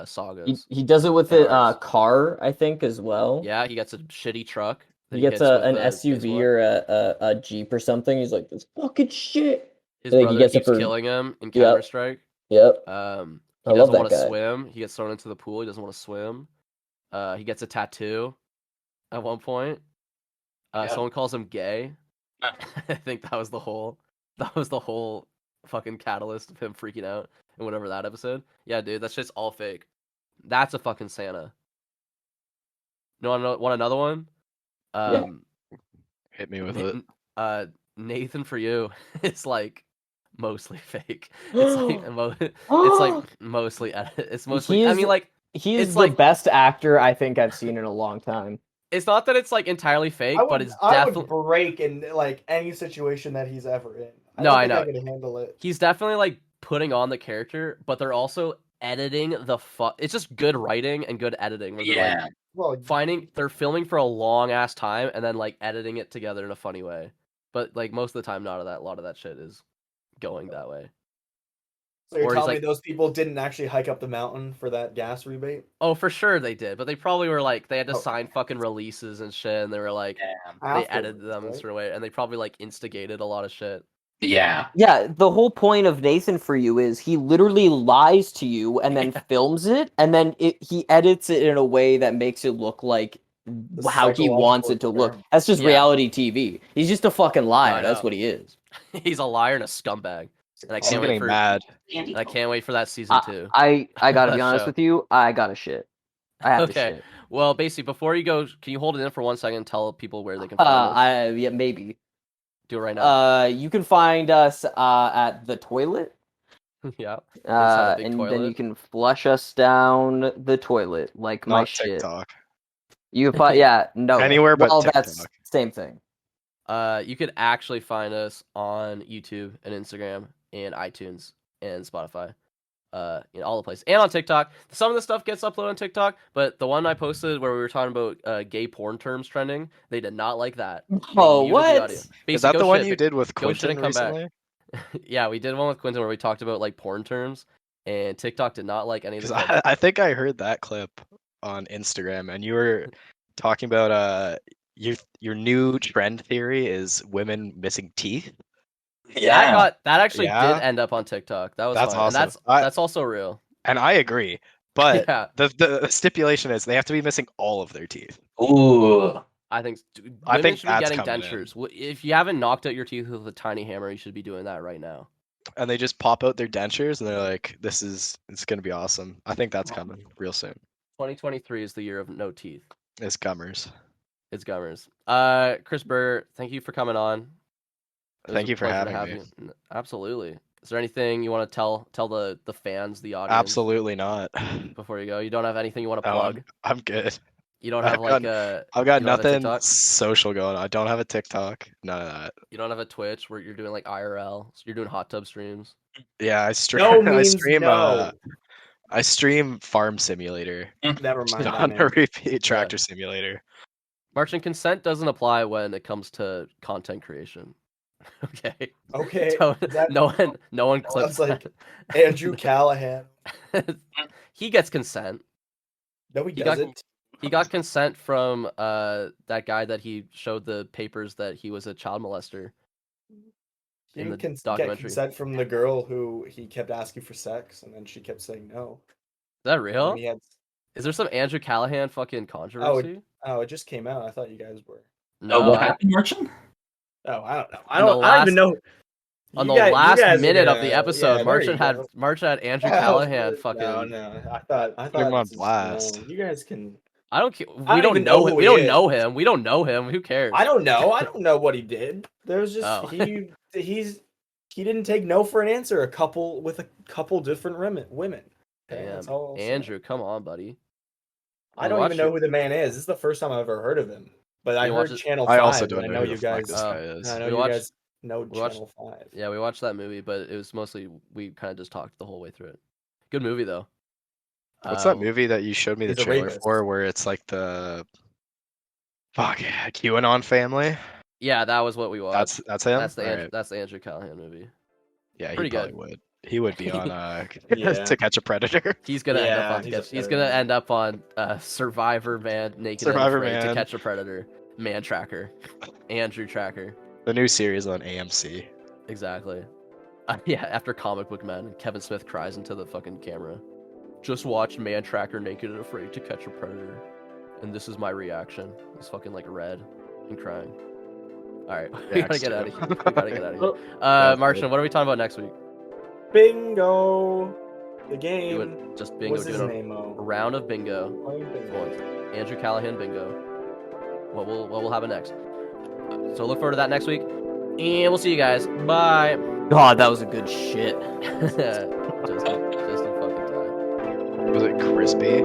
sagas. He does it with That a works. car, I think, as well. Yeah, he gets a shitty truck. that He gets hits with an the SUV baseball. or a Jeep or something. He's like, this fucking shit. His like, he brother gets it keeps for- killing him in Yep. Counter Strike. Yep. He I love doesn't that want to guy. swim. He gets thrown into the pool. He doesn't want to swim. He gets a tattoo at one point. Yep. Someone calls him gay. I think that was the whole fucking catalyst of him freaking out and whatever that episode. Yeah, dude, that shit's all fake. That's a fucking Santa. No, want another one? Hit me with it. Nathan for you is like mostly fake. It's like it's like mostly edit. It's mostly. I mean, like he is it's the like best actor I think I've seen in a long time. it's not that it's like entirely fake, I but would, it's I definitely. would break in like any situation that he's ever in. I No, don't I think know. I could handle it. He's definitely like putting on the character, but they're also editing the It's just good writing and good editing. Where they're like Well, they're filming for a long ass time and then like editing it together in a funny way. But like most of the time, not of that. A lot of that shit is going that way. so you're or he's telling me like- those people didn't actually hike up the mountain for that gas rebate? Oh, for sure they did, but they probably were like they had to Oh. sign fucking releases and shit, and they were like they Afterwards, edited them in a right? certain way, and they probably like instigated a lot of shit. Yeah. Yeah, the whole point of Nathan for you is he literally lies to you and then films it, and then he edits it in a way that makes it look like how he wants it to look. experiment. That's just Yeah. reality TV. He's just a fucking liar. I That's know. what he is. He's a liar and a scumbag, and I He's can't wait getting for mad. and I can't wait for that season 2. I gotta be That honest show. with you. I gotta shit. I have to Okay. shit. Well, basically, before you go, can you hold it in for 1 second and tell people where they can find us? Yeah, maybe. Do it right now. You can find us at the toilet. Yeah. Inside a big and then toilet. you can flush us down the toilet like my Not shit. TikTok. You can find no Anywhere but well, TikTok. that's same thing. You could actually find us on YouTube and Instagram and iTunes and Spotify. In all the places. And on TikTok. Some of the stuff gets uploaded on TikTok, but the one I posted where we were talking about gay porn terms trending, they did not like that. They Oh, muted the what? audio. Is Basically, that go the one shit, you did with go shit Quentin and come back. recently? Yeah, we did one with Quentin where we talked about like porn terms, and TikTok did not like any of the Because clips. I think I heard that clip on Instagram, and you were talking about your new trend theory is women missing teeth. That actually Yeah. did end up on TikTok. That was That's fun. awesome. And that's also real. And I agree, but Yeah. the stipulation is they have to be missing all of their teeth. Ooh. I think I women think should be that's getting coming in. dentures. If you haven't knocked out your teeth with a tiny hammer, you should be doing that right now. And they just pop out their dentures, and they're like, it's gonna be awesome. I think that's coming real soon. 2023 is the year of no teeth. It's gummers. It's Gummers. Chris Burr, thank you for coming on. It was Thank a you for pleasure to having have me. you. Absolutely. Is there anything you want to tell the fans, the audience? Absolutely not. Before you go, you don't have anything you want to No, plug. I'm good. You don't have like a. I've got you don't have a nothing TikTok? social going on. I don't have a TikTok. None of that. You don't have a Twitch where you're doing like IRL. So you're doing hot tub streams. Yeah, I stream. No I means stream. no. I stream Farm Simulator Never mind. that, on a man. repeat. Tractor Simulator. Marching consent doesn't apply when it comes to content creation. Okay. Okay. So, that no one clips sounds like Andrew Callahan. that. He gets consent. No, he He got- doesn't. He got consent from that guy that he showed the papers that he was a child molester. He in didn't the get documentary. consent from the girl who he kept asking for sex, and then she kept saying no. Is that real? And he had, Is there some Andrew Callahan fucking controversy? it just came out. I thought you guys were. No, what happened, Merchant? Oh, I don't know. On the I don't even know. On You the guys- you last guys are minute of gonna- the episode, yeah, there you Marchant had Andrew go. Callahan fucking. No. I thought Put him on this is blast. known. You guys can. I don't care. I We don't don't even know know him. who We he don't is. know him. We don't know him. Who cares? I don't know. I don't know what he did. There's just Oh. he didn't take no for an answer. A couple different women. Okay, Damn, that's all I'll say. Andrew, come on, buddy. I don't watch even know it. who the man is. This is the first time I've ever heard of him. But I You heard watch it- Channel I 5. also and don't I know know who you the fuck guys. this guy is. I know We you watched- guys know we watched- Channel 5. Yeah, we watched that movie, but it was mostly we kind of just talked the whole way through it. Good movie though. What's that movie that you showed me the he's a trailer rapist. for, where it's like the QAnon family? Yeah, that was what we watched. That's him. That's the Alright. that's the Andrew Callahan movie. Yeah, pretty he probably good. would. He would be on Yeah. To Catch a Predator. He's gonna end Yeah, up on he's a he's predator. gonna end up on Survivor Man, Naked Survivor and Afraid to Man. Catch a Predator, Mantracker, Andrew Tracker. The new series on AMC. Exactly. Yeah, after Comic Book Man, Kevin Smith cries into the fucking camera. Just watch Mantracker, Naked and Afraid to Catch a Predator, and this is my reaction. He's fucking like red and crying. All right, we Yeah, gotta get out of here. We gotta get out of Well, here. Sounds Martian, good. what are we talking about next week? Bingo. The game. Doing just bingo. What's his Doing name? a round of bingo. Playing bingo. Well, Andrew Callahan bingo. What will happen next? So look forward to that next week, and we'll see you guys. Bye. God, that was a good shit. just a fucking time. Was it crispy?